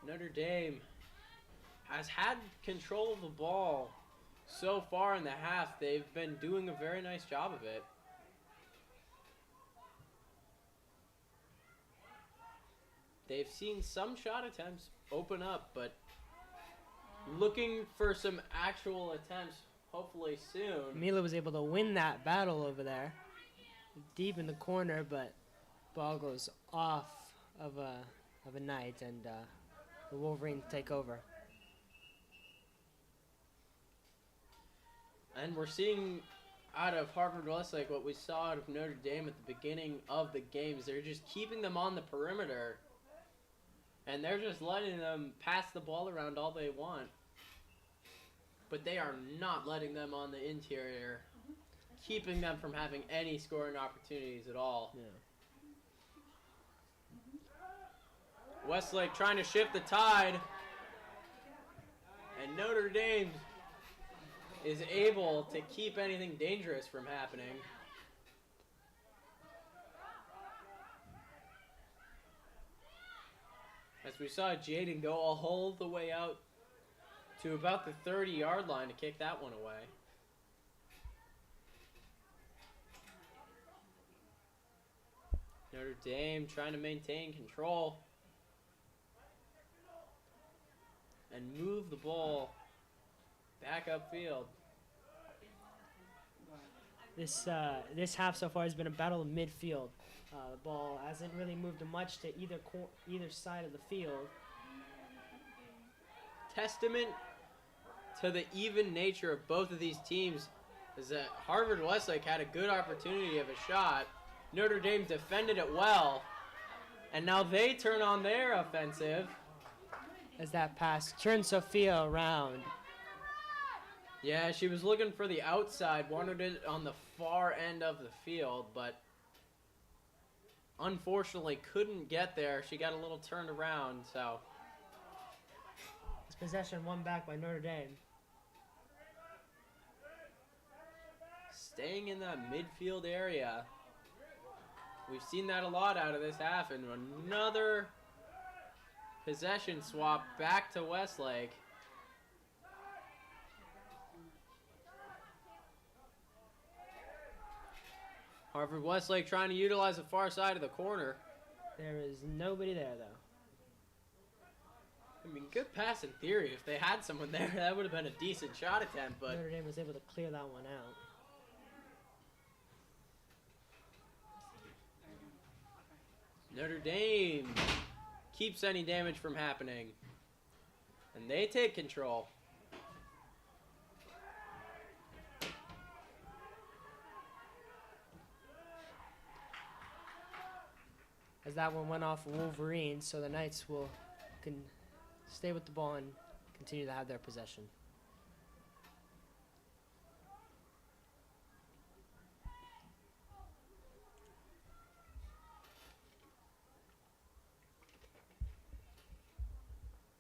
Notre Dame has had control of the ball so far in the half. They've been doing a very nice job of it. They've seen some shot attempts open up, but looking for some actual attempts hopefully soon. Mila was able to win that battle over there. Deep in the corner, but ball goes off of a Knight, and the Wolverines take over. And we're seeing out of Harvard-Westlake what we saw out of Notre Dame at the beginning of the games. They're just keeping them on the perimeter. And they're just letting them pass the ball around all they want. But they are not letting them on the interior, keeping them from having any scoring opportunities at all. Yeah. Westlake trying to shift the tide. And Notre Dame is able to keep anything dangerous from happening. As we saw Jaden go all the way out to about the 30-yard line to kick that one away. Notre Dame trying to maintain control and move the ball back upfield. This half so far has been a battle of midfield. The ball hasn't really moved much to either side of the field. Testament to the even nature of both of these teams is that Harvard-Westlake had a good opportunity of a shot. Notre Dame defended it well, and now they turn on their offensive. As that pass turns Sophia around. Yeah, she was looking for the outside, wanted it on the far end of the field, but unfortunately couldn't get there. She got a little turned around, so. This possession won back by Notre Dame. Staying in that midfield area. We've seen that a lot out of this half, and another possession swap back to Westlake. Harvard-Westlake trying to utilize the far side of the corner. There is nobody there, though. I mean, good pass in theory. If they had someone there, that would have been a decent shot attempt, but Notre Dame was able to clear that one out. Notre Dame keeps any damage from happening. And they take control. As that one went off Wolverines, so the Knights can stay with the ball and continue to have their possession.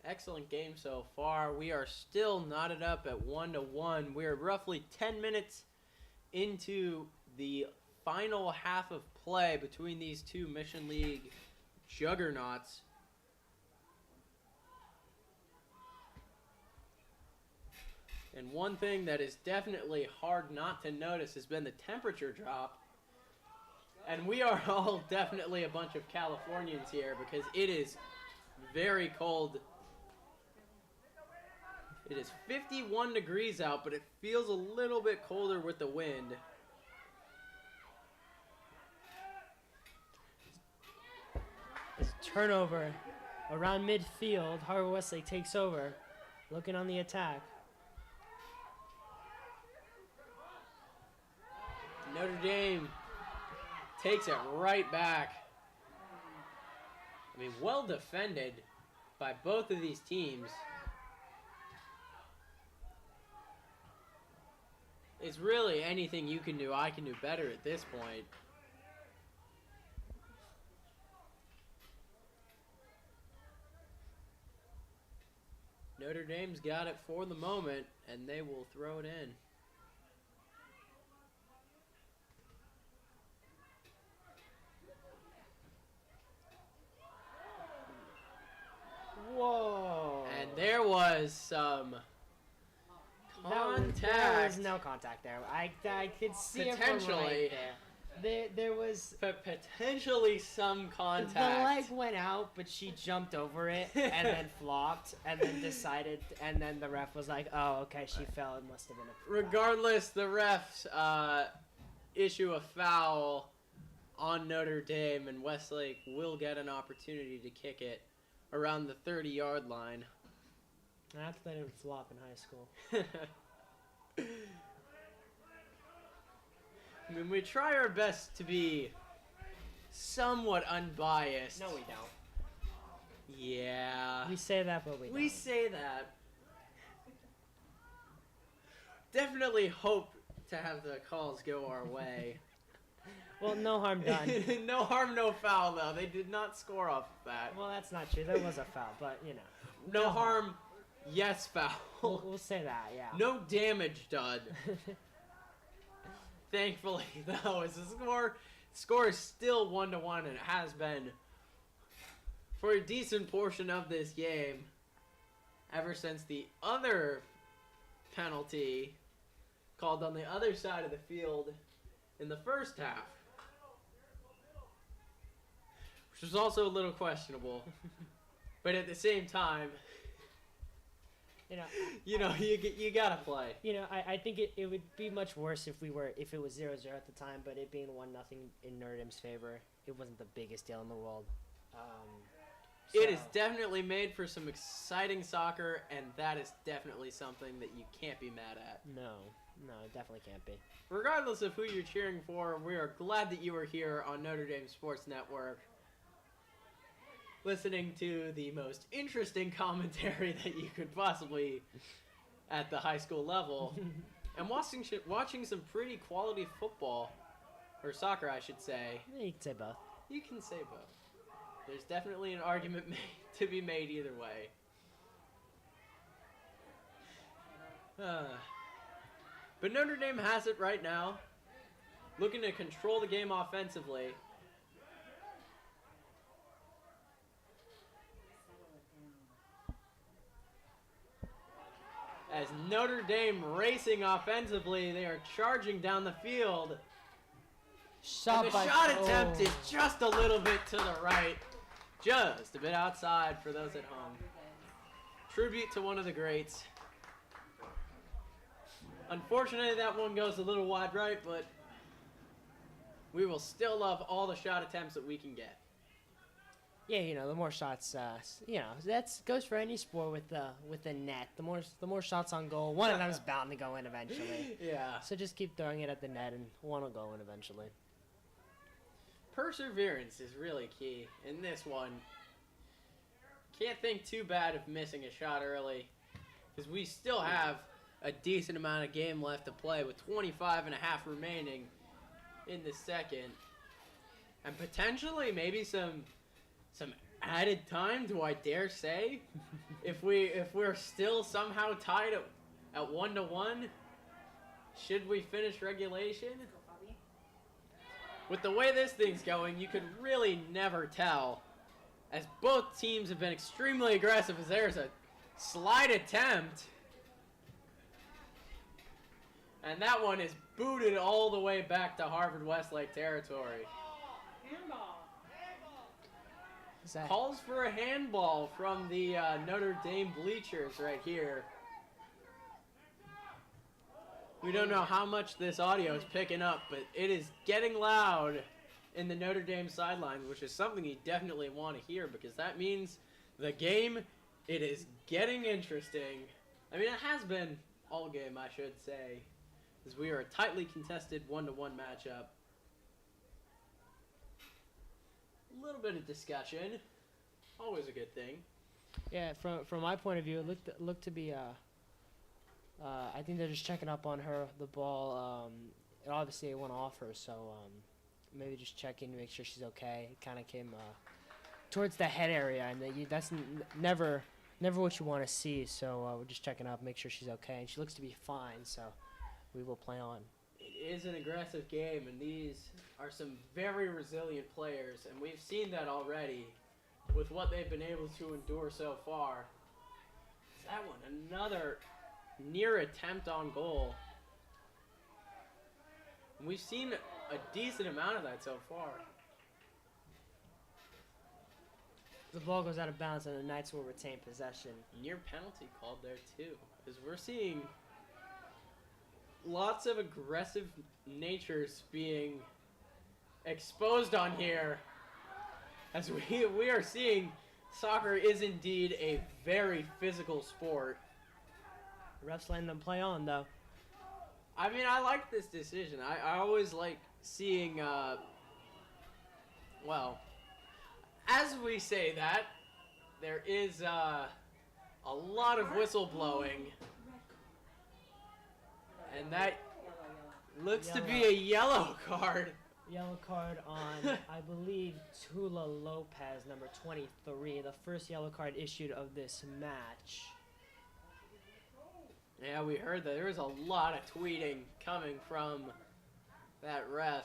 Excellent game so far. We are still knotted up at 1-1. We're roughly 10 minutes into the final half of play between these two Mission League juggernauts. And one thing that is definitely hard not to notice has been the temperature drop. And we are all definitely a bunch of Californians here because it is very cold. It is 51 degrees out, but it feels a little bit colder with the wind. It's a turnover around midfield. Harvard Westlake takes over, looking on the attack. Notre Dame takes it right back. I mean, well defended by both of these teams. It's really anything you can do, I can do better at this point. Notre Dame's got it for the moment, and they will throw it in. Whoa. And there was some contact. There was no contact there. I could see it from Potentially. right there. There was... Potentially some contact. The leg went out, but she jumped over it and then flopped and then decided, and then the ref was like, oh, okay, she fell. It must have been a foul. Regardless, the refs issue a foul on Notre Dame, and Westlake will get an opportunity to kick it around the 30-yard line. That's they didn't flop in high school. I mean, we try our best to be somewhat unbiased. No, we don't. Yeah. We say that, but we don't. We say that. Definitely hope to have the calls go our way. Well, no harm done. No harm, no foul, though. They did not score off of that. Well, that's not true. There was a foul, but, you know. No harm, yes foul. We'll say that, yeah. No damage done. Thankfully, though, as the score is still 1-1, and it has been for a decent portion of this game ever since the other penalty called on the other side of the field in the first half, which was also a little questionable. But at the same time, you gotta play. I think it would be much worse if it was 0-0 at the time, but it being 1-0 in Notre Dame's favor, it wasn't the biggest deal in the world. It is definitely made for some exciting soccer, and that is definitely something that you can't be mad at. No, it definitely can't be. Regardless of who you're cheering for, we are glad that you are here on Notre Dame Sports Network, listening to the most interesting commentary that you could possibly at the high school level, and watching some pretty quality football, or soccer, I should say. Yeah, you can say both. You can say both. There's definitely an argument to be made either way. But Notre Dame has it right now, looking to control the game offensively. As Notre Dame racing offensively, they are charging down the field. And the shot attempt is just a little bit to the right. Just a bit outside for those at home. Tribute to one of the greats. Unfortunately, that one goes a little wide right, but we will still love all the shot attempts that we can get. Yeah, the more shots, that goes for any sport with the net. The more shots on goal, one of them is bound to go in eventually. Yeah. So just keep throwing it at the net, and one will go in eventually. Perseverance is really key in this one. Can't think too bad of missing a shot early, because we still have a decent amount of game left to play with 25 and a half remaining in the second, and potentially maybe some added time, do I dare say? if we're still somehow tied at 1-1, should we finish regulation? With the way this thing's going, you could really never tell, as both teams have been extremely aggressive. As there's a slide attempt, and that one is booted all the way back to Harvard Westlake territory. Calls for a handball from the Notre Dame bleachers right here. We don't know how much this audio is picking up, but it is getting loud in the Notre Dame sidelines, which is something you definitely want to hear, because that means the game, it is getting interesting. I mean, it has been all game, I should say, as we are a tightly contested 1-1 matchup. A little bit of discussion, always a good thing. Yeah, from my point of view, it looked to be I think they're just checking up on her, the ball. Obviously it went off her, so maybe just checking to make sure she's okay. It kind of came towards the head area, and that's never what you want to see. So we're just checking up, make sure she's okay, and she looks to be fine. So we will play on. It is an aggressive game, and these are some very resilient players, and we've seen that already with what they've been able to endure so far. That one, another near attempt on goal. And we've seen a decent amount of that so far. The ball goes out of bounds, and the Knights will retain possession. Near penalty called there too, because we're seeing lots of aggressive natures being exposed on here, as we are seeing soccer is indeed a very physical sport. The refs letting them play on, though. I mean, I like this decision. I always like seeing, well, as we say that, there is a lot of whistle blowing, and that looks to be a yellow card. Yellow card on, I believe, Tula Lopez, number 23, the first yellow card issued of this match. Yeah, we heard that there was a lot of tweeting coming from that ref.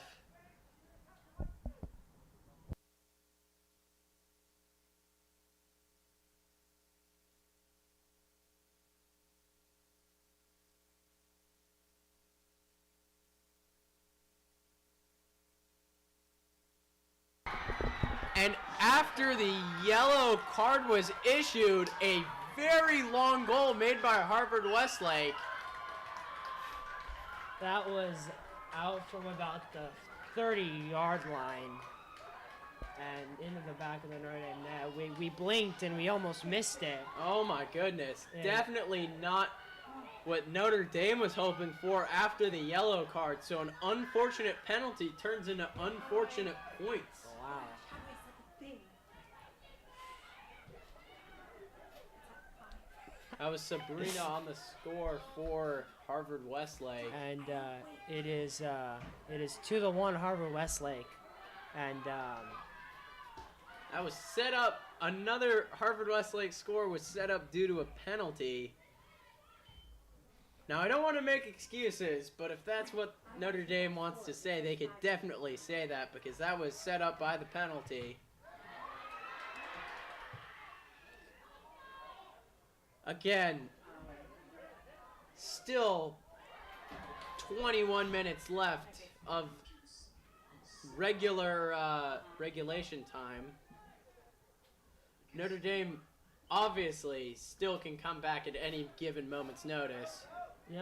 And after the yellow card was issued, a very long goal made by Harvard Westlake. That was out from about the 30-yard line and into the back of the Notre Dame net. We blinked and we almost missed it. Oh my goodness. Yeah. Definitely not what Notre Dame was hoping for after the yellow card. So an unfortunate penalty turns into unfortunate points. Wow. That was Sabrina on the score for Harvard Westlake. And it is 2-1 Harvard Westlake. And that was set up. Another Harvard Westlake score was set up due to a penalty. Now, I don't want to make excuses, but if that's what Notre Dame wants to say, they could definitely say that, because that was set up by the penalty. Again, still 21 minutes left of regulation time. Notre Dame obviously still can come back at any given moment's notice. We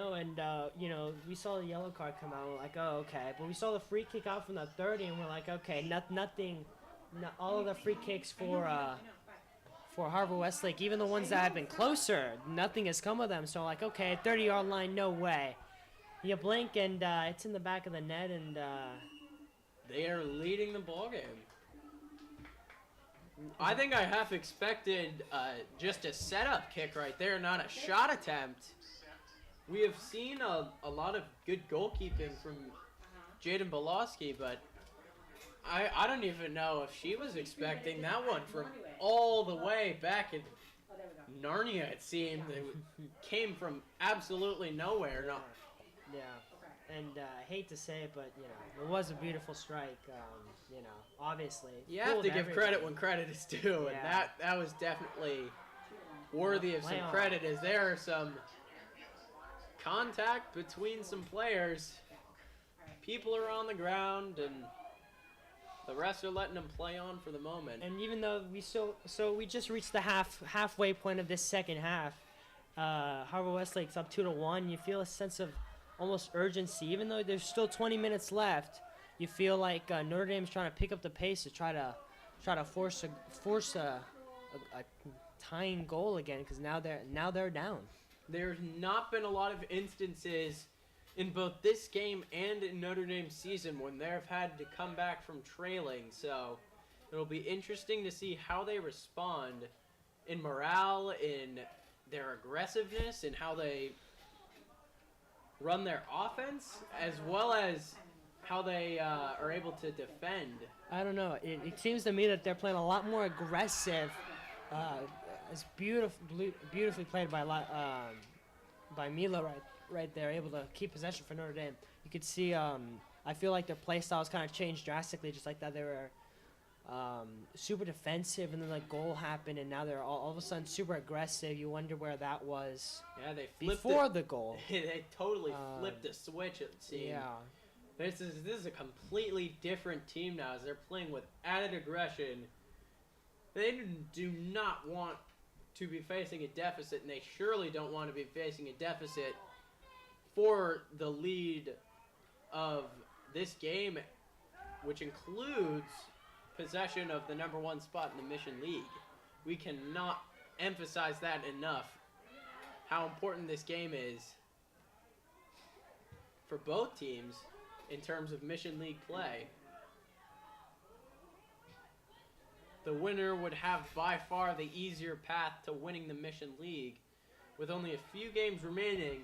saw the yellow card come out, and we're like, oh, okay. But we saw the free kick out from the 30, and we're like, okay, all of the free kicks for Harvard Westlake, even the ones that have been closer, nothing has come of them. So, like, okay, 30-yard line, no way. You blink, and it's in the back of the net, and they are leading the ballgame. I think I half expected just a setup kick right there, not a shot attempt. We have seen a lot of good goalkeeping from Jaden Bolosky, but I don't even know if she was expecting that one from all the way back in Narnia, it seemed. It came from absolutely nowhere. No. Yeah. And I hate to say it, but, it was a beautiful strike, obviously. You have to give credit when credit is due, and Yeah. that was definitely worthy of some Play on. credit, as there are some contact between some players. People are on the ground, and the rest are letting them play on for the moment. And even though we just reached the halfway point of this second half, Harvard Westlake's up 2-1. You feel a sense of almost urgency, even though there's still 20 minutes left. You feel like Notre Dame's trying to pick up the pace to try to force a tying goal again, because now they're down. There's not been a lot of instances in both this game and in Notre Dame's season when they've had to come back from trailing, so it'll be interesting to see how they respond in morale, in their aggressiveness, in how they run their offense, as well as how they are able to defend. I don't know. It seems to me that they're playing a lot more aggressive. It's beautifully played by Mila right there, able to keep possession for Notre Dame. You could see. I feel like their play styles kind of changed drastically, just like that. They were super defensive, and then the goal happened, and now they're all of a sudden super aggressive. You wonder where that was. Yeah, they flipped before the goal. They totally flipped a switch, it seemed. Yeah. This is a completely different team now, as they're playing with added aggression. They do not want to be facing a deficit, and they surely don't want to be facing a deficit for the lead of this game, which includes possession of the #1 spot in the Mission League. We cannot emphasize that enough, how important this game is for both teams in terms of Mission League play. The winner would have by far the easier path to winning the Mission League, with only a few games remaining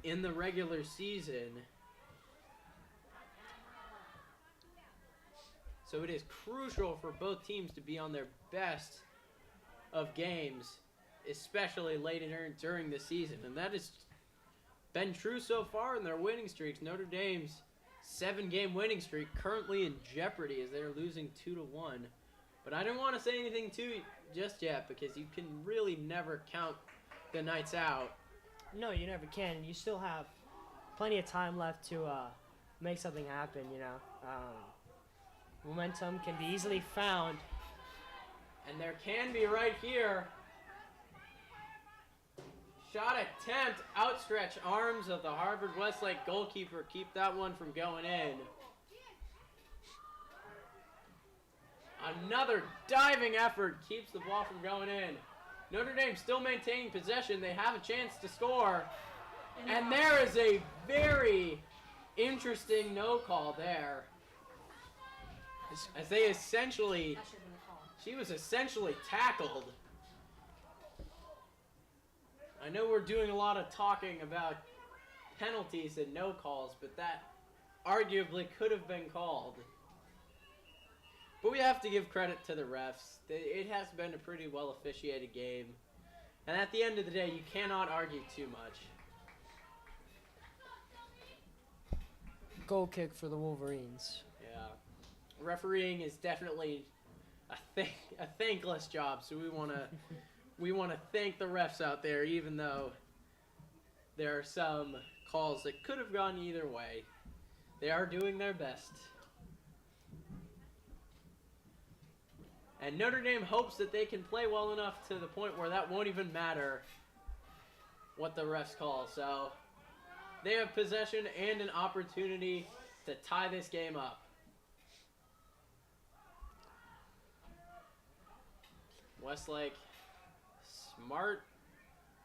in the regular season. So it is crucial for both teams to be on their best of games, especially later during the season. And that has been true so far in their winning streaks. Notre Dame's 7-game winning streak currently in jeopardy as they're losing 2-1. But I don't want to say anything just yet, because you can really never count the Knights out. No, you never can. You still have plenty of time left to make something happen, Momentum can be easily found. And there can be right here. Shot attempt, outstretched arms of the Harvard Westlake goalkeeper keep that one from going in. Another diving effort keeps the ball from going in. Notre Dame still maintaining possession. They have a chance to score. And there is a very interesting no call there. As they essentially, she was essentially tackled. I know we're doing a lot of talking about penalties and no calls, but that arguably could have been called. But we have to give credit to the refs. It has been a pretty well officiated game. And at the end of the day, you cannot argue too much. Goal kick for the Wolverines. Yeah. Refereeing is definitely a thankless job, so we want to thank the refs out there, even though there are some calls that could have gone either way. They are doing their best. And Notre Dame hopes that they can play well enough to the point where that won't even matter what the refs call. So they have possession and an opportunity to tie this game up. Westlake, smart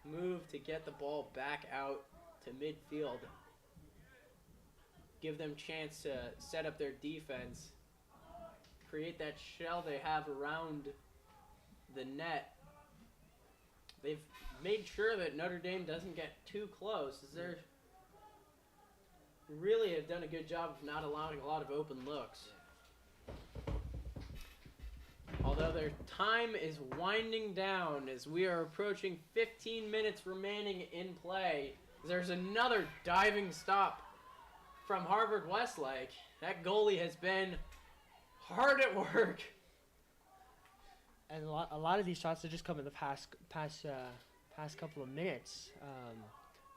move to get the ball back out to midfield. Give them chance to set up their defense. Create that shell they have around the net. They've made sure that Notre Dame doesn't get too close, as they're really have done a good job of not allowing a lot of open looks. Although their time is winding down as we are approaching 15 minutes remaining in play. There's another diving stop from Harvard Westlake. That goalie has been hard at work. And a lot of these shots are just come in the past couple of minutes.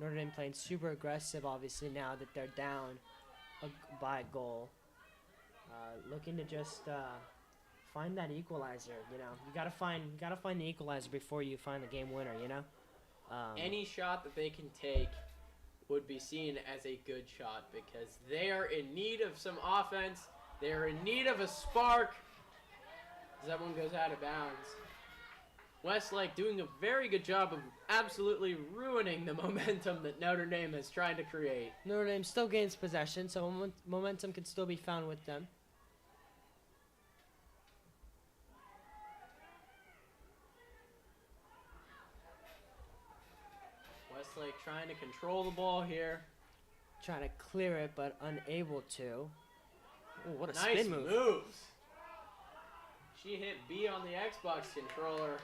Notre Dame playing super aggressive, obviously, now that they're down by a goal. Looking to just find that equalizer. You know, you gotta find the equalizer before you find the game winner. You know, Any shot that they can take would be seen as a good shot because they are in need of some offense. They are in need of a spark. As that one goes out of bounds. Westlake doing a very good job of absolutely ruining the momentum that Notre Dame is trying to create. Notre Dame still gains possession, so momentum can still be found with them. Westlake trying to control the ball here. Trying to clear it, but unable to. Ooh, what a Nice spin move. moves. She hit B on the Xbox controller.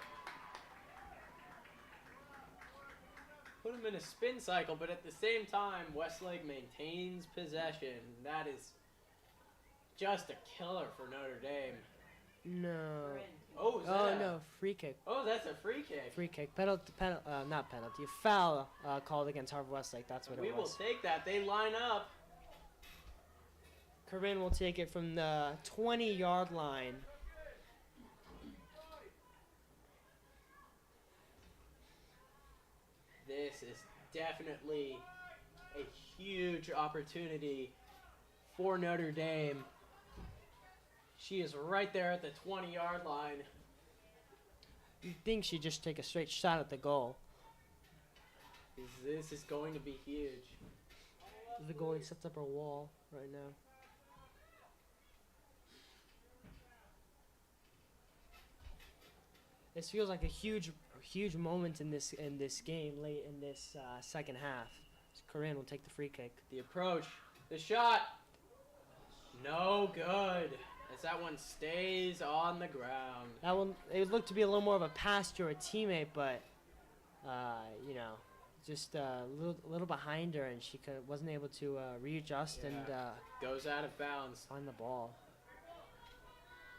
Put him in a spin cycle, but at the same time, Westlake maintains possession. That is just a killer for Notre Dame. No. Oh, is that no, free kick. Oh, that's a free kick. Free kick. Not penalty. Foul called against Harvard Westlake. That's what We it will was. take that. They line up. Corinne will take it from the 20-yard line. This is definitely a huge opportunity for Notre Dame. She is right there at the 20-yard line. You'd think she'd just take a straight shot at the goal. This is going to be huge. The goalie sets up her wall right now. This feels like a huge moment in this game late in this second half. Corinne will take the free kick. The approach, the shot, no good. As that one stays on the ground. That one, it looked to be a little more of a pass to her teammate, but you know, just a little behind her, and she wasn't able to readjust and goes out of bounds. find the ball.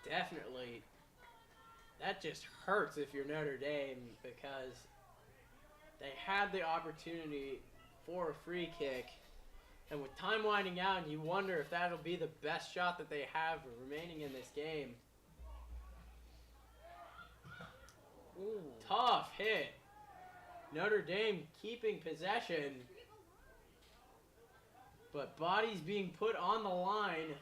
Definitely. That just hurts if you're Notre Dame because they had the opportunity for a free kick. And with time winding out, you wonder if that'll be the best shot that they have remaining in this game. Ooh. Tough hit. Notre Dame keeping possession. But bodies being put on the line.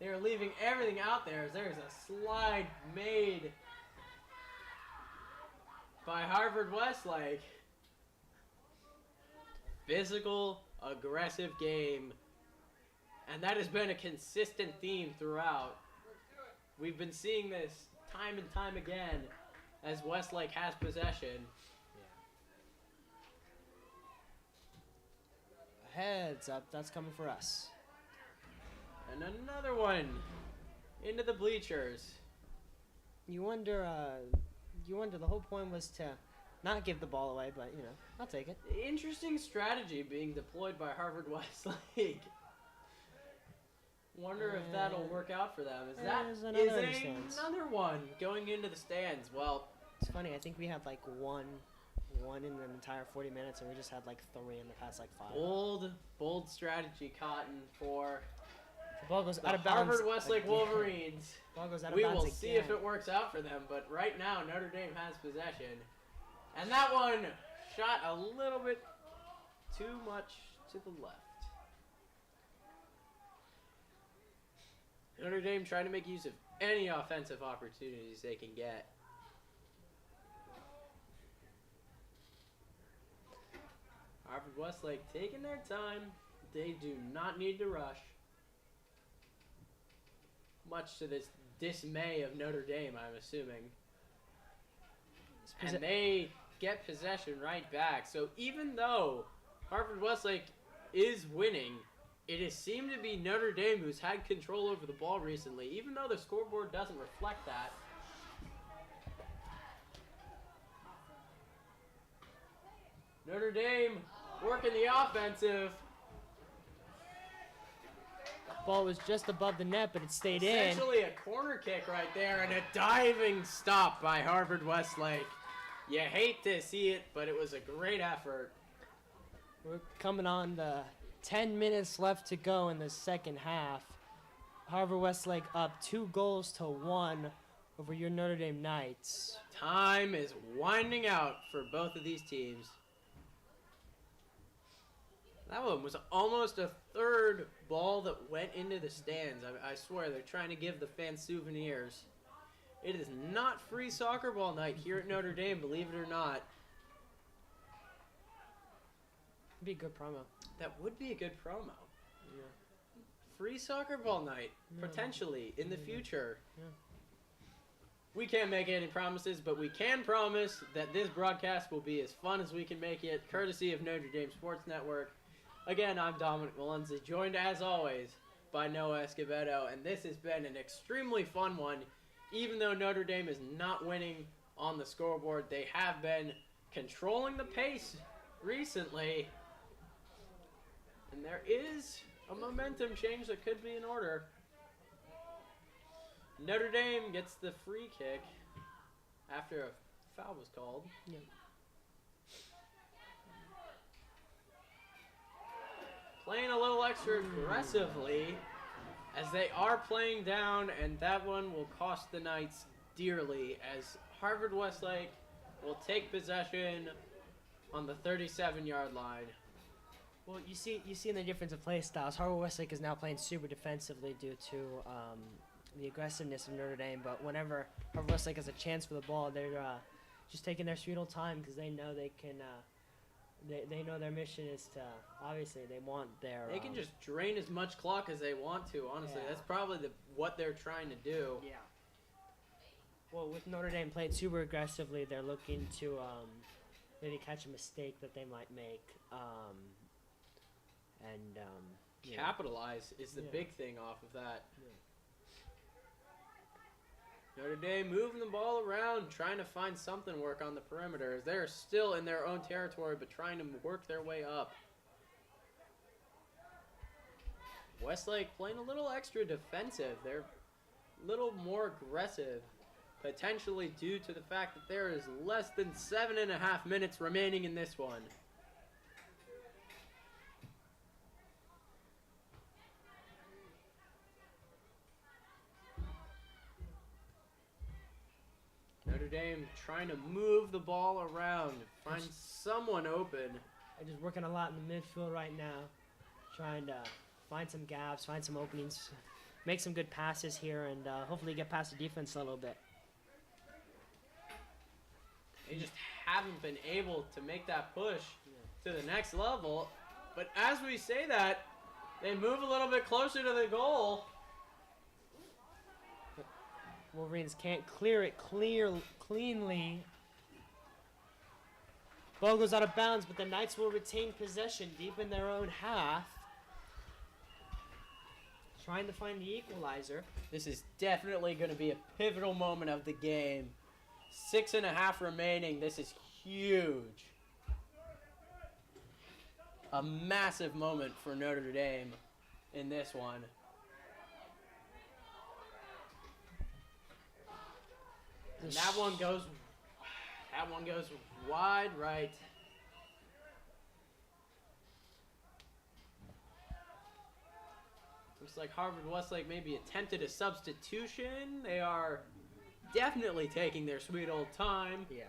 They're leaving everything out there as there's a slide made by Harvard Westlake. Physical, aggressive game. And that has been a consistent theme throughout. We've been seeing this time and time again as Westlake has possession. Heads up, that's coming for us. And another one into the bleachers. You wonder, the whole point was to not give the ball away, but, you know, I'll take it. Interesting strategy being deployed by Harvard Westlake. Wonder if that'll work out for them. Is another one going into the stands? Well, it's funny. I think we had like one in the entire 40 minutes, and we just had like 3 in the past like 5. Bold strategy, Cotton, for the ball goes the out of bounds. Harvard Westlake again. Wolverines. Ball goes out of We bounds will see again. if it works out for them, but right now Notre Dame has possession. And that one shot a little bit too much to the left. Notre Dame trying to make use of any offensive opportunities they can get. Harvard Westlake taking their time. They do not need to rush. Much to this dismay of Notre Dame, I'm assuming. And they get possession right back. So even though Harvard Westlake is winning, it has seemed to be Notre Dame who's had control over the ball recently. Even though the scoreboard doesn't reflect that, Notre Dame working the offensive. Ball was just above the net, but it stayed in. Essentially a corner kick right there and a diving stop by Harvard Westlake. You hate to see it, but it was a great effort. We're coming on the 10 minutes left to go in the second half. Harvard Westlake up 2-1 over your Notre Dame Knights. Time is winding out for both of these teams. That one was almost a third ball that went into the stands. I swear, they're trying to give the fans souvenirs. It is not free soccer ball night here at Notre Dame, believe it or not. It'd be a good promo. That would be a good promo. Yeah. Free soccer ball night, Yeah. potentially, in the future. Yeah. We can't make any promises, but we can promise that this broadcast will be as fun as we can make it, courtesy of Notre Dame Sports Network. Again, I'm Dominic Valenza, joined as always by Noah Escobedo, and this has been an extremely fun one. Even though Notre Dame is not winning on the scoreboard, they have been controlling the pace recently. And there is a momentum change that could be in order. Notre Dame gets the free kick after a foul was called. Yeah. Playing a little extra aggressively as they are playing down, and that one will cost the Knights dearly as Harvard Westlake will take possession on the 37-yard line. Well, you see in the difference of play styles. Harvard Westlake is now playing super defensively due to the aggressiveness of Notre Dame. But whenever Harvard Westlake has a chance for the ball, they're just taking their sweet old time because they know they can. They know their mission is to, obviously, they want their... They can just drain as much clock as they want to, honestly. Yeah. That's probably what they're trying to do. Yeah. Well, with Notre Dame playing super aggressively, they're looking to maybe catch a mistake that they might make. Capitalize is the Yeah. big thing off of that. Yeah. Notre Dame moving the ball around, trying to find something work on the perimeter as they're still in their own territory but trying to work their way up. Westlake playing a little extra defensive. They're a little more aggressive, potentially due to the fact that there is less than 7.5 minutes remaining in this one. Notre Dame trying to move the ball around, find someone open. They're just working a lot in the midfield right now, trying to find some gaps, find some openings, make some good passes here, and hopefully get past the defense a little bit. They just haven't been able to make that push to the next level. But as we say that, they move a little bit closer to the goal. Wolverines can't clear it cleanly. Ball goes out of bounds, but the Knights will retain possession deep in their own half. Trying to find the equalizer. This is definitely going to be a pivotal moment of the game. 6.5 remaining. This is huge. A massive moment for Notre Dame in this one. And that one goes wide right. Looks like Harvard Westlake maybe attempted a substitution. They are definitely taking their sweet old time. Yeah.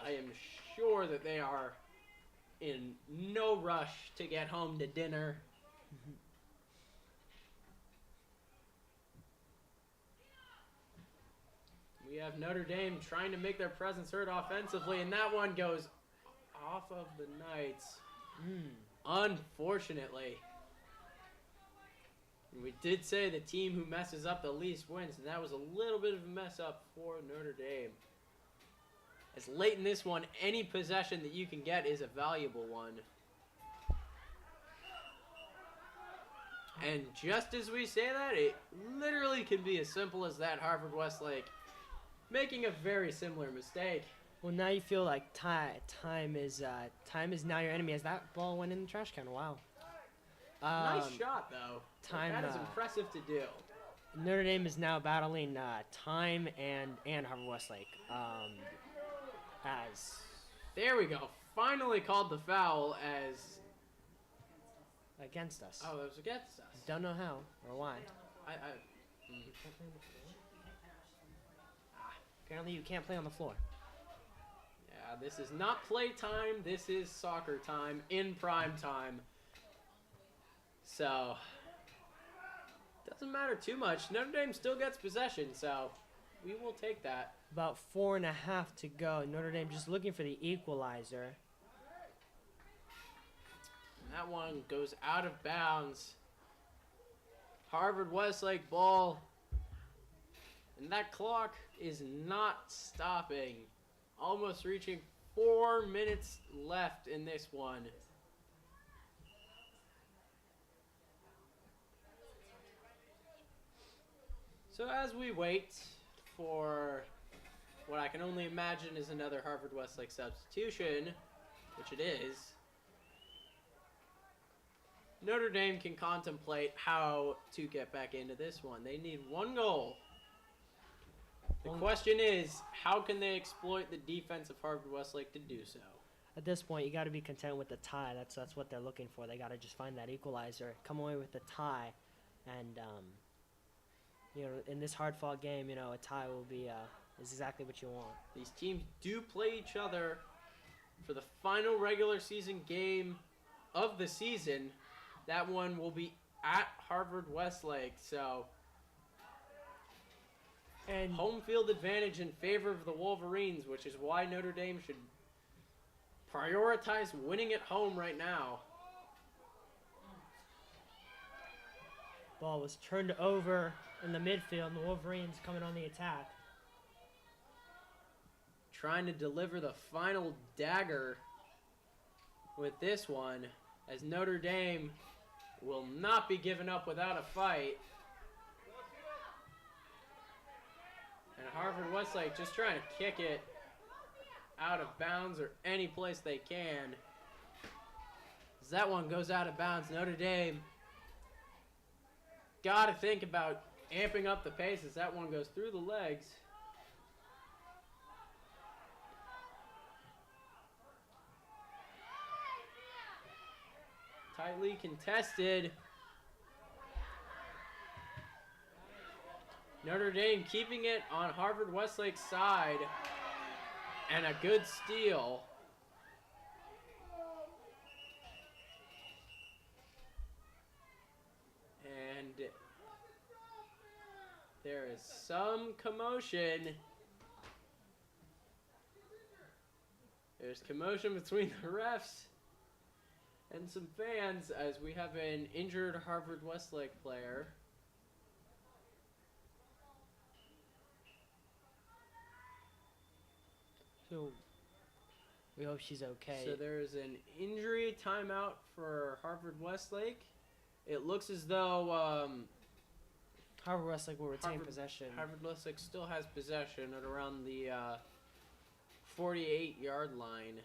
I am sure that they are in no rush to get home to dinner. We have Notre Dame trying to make their presence heard offensively, and that one goes off of the Knights. Unfortunately. We did say the team who messes up the least wins, and that was a little bit of a mess up for Notre Dame. As late in this one, any possession that you can get is a valuable one. And just as we say that, it literally can be as simple as that. Harvard Westlake making a very similar mistake. Well, now you feel like time is now your enemy as that ball went in the trash can. Wow. Nice shot, though. Time, that is impressive to do. Notre Dame is now battling time and Harvard Westlake. As There we go. Finally called the foul as... against us. Oh, that was against us. Don't know how or why. Apparently you can't play on the floor. Yeah, this is not playtime. This is soccer time in prime time. So, doesn't matter too much. Notre Dame still gets possession, so we will take that. About 4.5 to go. Notre Dame just looking for the equalizer. And that one goes out of bounds. Harvard Westlake ball. And that clock is not stopping. Almost reaching 4 minutes left in this one. So as we wait for what I can only imagine is another Harvard Westlake substitution, which it is, Notre Dame can contemplate how to get back into this one. They need 1 goal. The question is, how can they exploit the defense of Harvard Westlake to do so? At this point, you got to be content with the tie. That's what they're looking for. They got to just find that equalizer, come away with the tie, and in this hard-fought game, a tie will be is exactly what you want. These teams do play each other for the final regular season game of the season. That one will be at Harvard Westlake, so and home field advantage in favor of the Wolverines, which is why Notre Dame should prioritize winning at home right now. Ball was turned over in the midfield, and the Wolverines coming on the attack. Trying to deliver the final dagger with this one, as Notre Dame will not be given up without a fight. And Harvard Westlake just trying to kick it out of bounds or any place they can. As that one goes out of bounds, Notre Dame got to think about amping up the pace as that one goes through the legs. Tightly contested. Notre Dame keeping it on Harvard Westlake's side. And a good steal. And there is some commotion. There's commotion between the refs and some fans as we have an injured Harvard Westlake player. So we hope she's okay. So there's an injury timeout for Harvard Westlake. It looks as though Harvard Westlake will retain possession. Harvard Westlake still has possession at around the 48-yard line.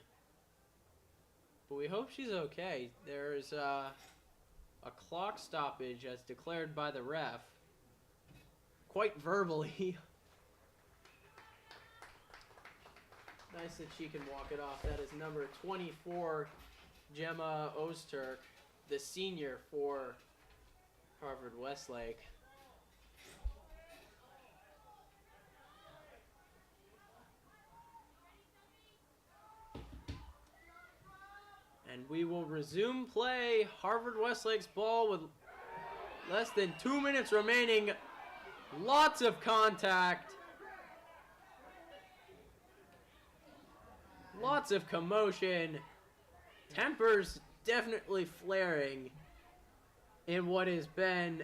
But we hope she's okay. There's a clock stoppage as declared by the ref. Quite verbally. Nice that she can walk it off. That is number 24, Gemma Osterk, the senior for Harvard Westlake. And we will resume play. Harvard Westlake's ball with less than 2 minutes remaining. Lots of contact. Lots of commotion. Tempers definitely flaring in what has been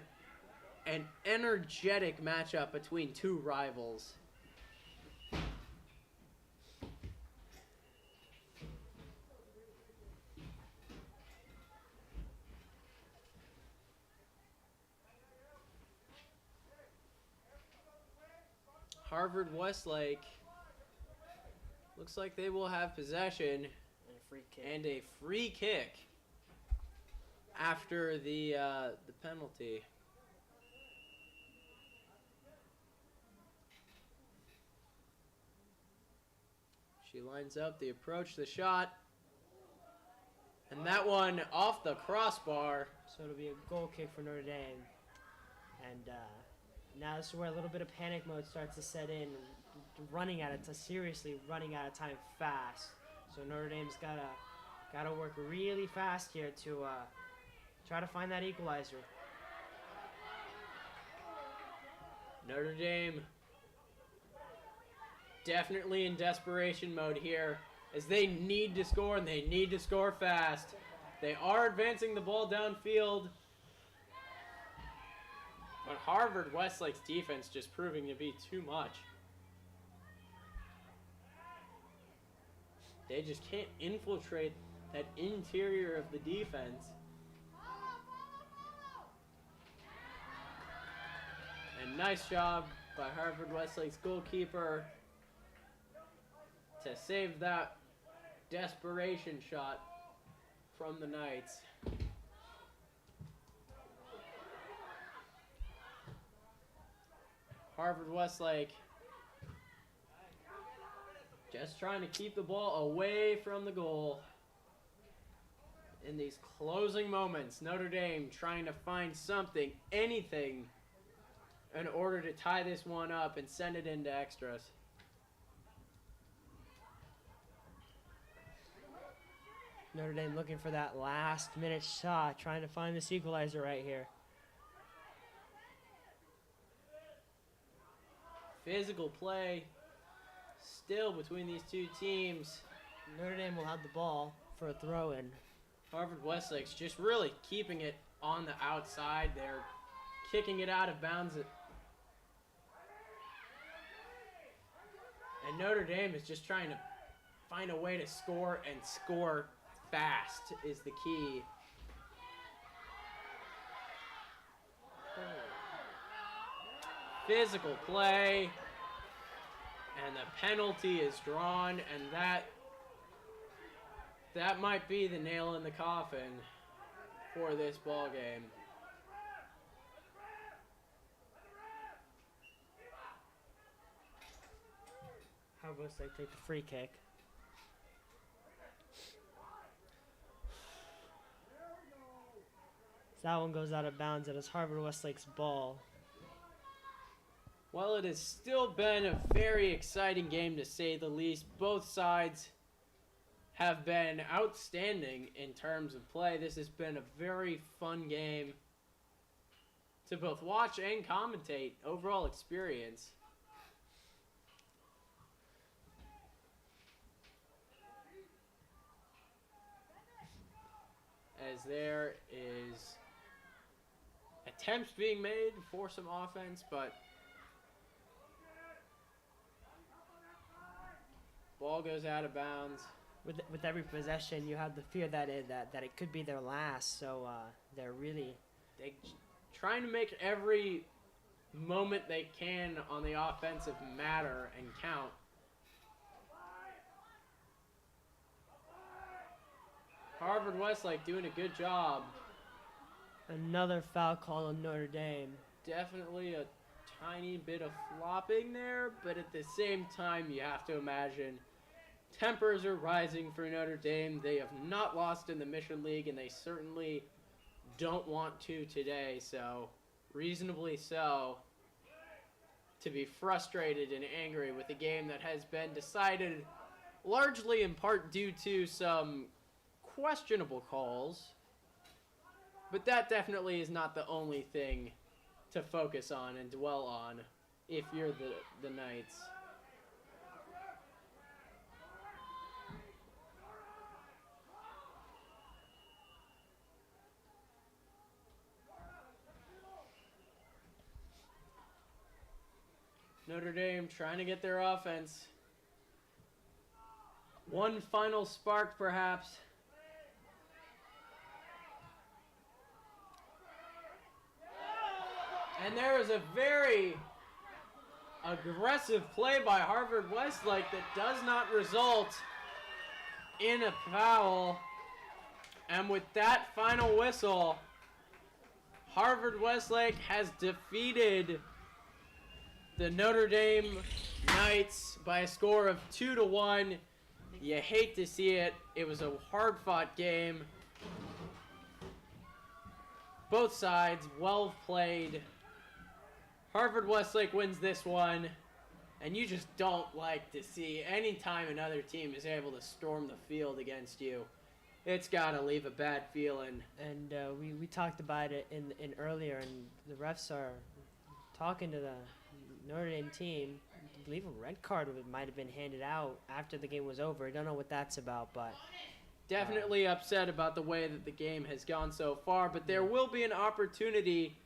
an energetic matchup between two rivals. Harvard Westlake Looks like they will have possession And a free kick. and a free kick after the penalty. She lines up the approach, the shot, and that one off the crossbar. So it'll be a goal kick for Notre Dame. And now this is where a little bit of panic mode starts to set in. Seriously running out of time fast. So Notre Dame's gotta work really fast here to try to find that equalizer. Notre Dame definitely in desperation mode here as they need to score and they need to score fast. They are advancing the ball downfield. But Harvard Westlake's defense just proving to be too much. They just can't infiltrate that interior of the defense. And nice job by Harvard Westlake's goalkeeper to save that desperation shot from the Knights. Harvard Westlake just trying to keep the ball away from the goal. In these closing moments, Notre Dame trying to find something, anything, in order to tie this one up and send it into extras. Notre Dame looking for that last minute shot, trying to find this equalizer right here. Physical play still between these two teams. Notre Dame will have the ball for a throw-in. Harvard Westlake's just really keeping it on the outside. They're kicking it out of bounds. And Notre Dame is just trying to find a way to score, and score fast is the key. Physical play, and the penalty is drawn, and that might be the nail in the coffin for this ball game. How about they take the free kick? So that one goes out of bounds. It is Harvard Westlake's ball. Well, it has still been a very exciting game to say the least. Both sides have been outstanding in terms of play. This has been a very fun game to both watch and commentate. Overall experience. As there is attempts being made for some offense, but ball goes out of bounds. With every possession, you have the fear that it could be their last. So they're trying to make every moment they can on the offensive matter and count. Harvard Westlake doing a good job. Another foul call on Notre Dame. Definitely a tiny bit of flopping there, but at the same time, you have to imagine tempers are rising for Notre Dame. They have not lost in the Mission League, and they certainly don't want to today, so reasonably so to be frustrated and angry with a game that has been decided largely in part due to some questionable calls, but that definitely is not the only thing to focus on and dwell on if you're the Knights. Notre Dame trying to get their offense. One final spark, perhaps. And there is a very aggressive play by Harvard Westlake that does not result in a foul. And with that final whistle, Harvard Westlake has defeated the Notre Dame Knights by a score of 2-1. You hate to see it. It was a hard-fought game. Both sides well played. Harvard Westlake wins this one, and you just don't like to see any time another team is able to storm the field against you. It's got to leave a bad feeling. And we talked about it in earlier, and the refs are talking to the Notre Dame team. I believe a red card might have been handed out after the game was over. I don't know what that's about, but definitely upset about the way that the game has gone so far, but there will be an opportunity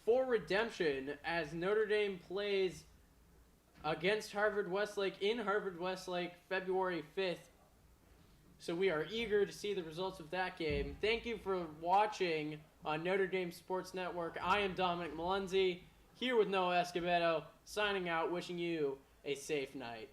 for redemption as Notre Dame plays against Harvard Westlake in Harvard Westlake February 5th. So we are eager to see the results of that game. Thank you for watching on Notre Dame Sports Network. I am Dominic Malunzi, here with Noah Escobedo, signing out, wishing you a safe night.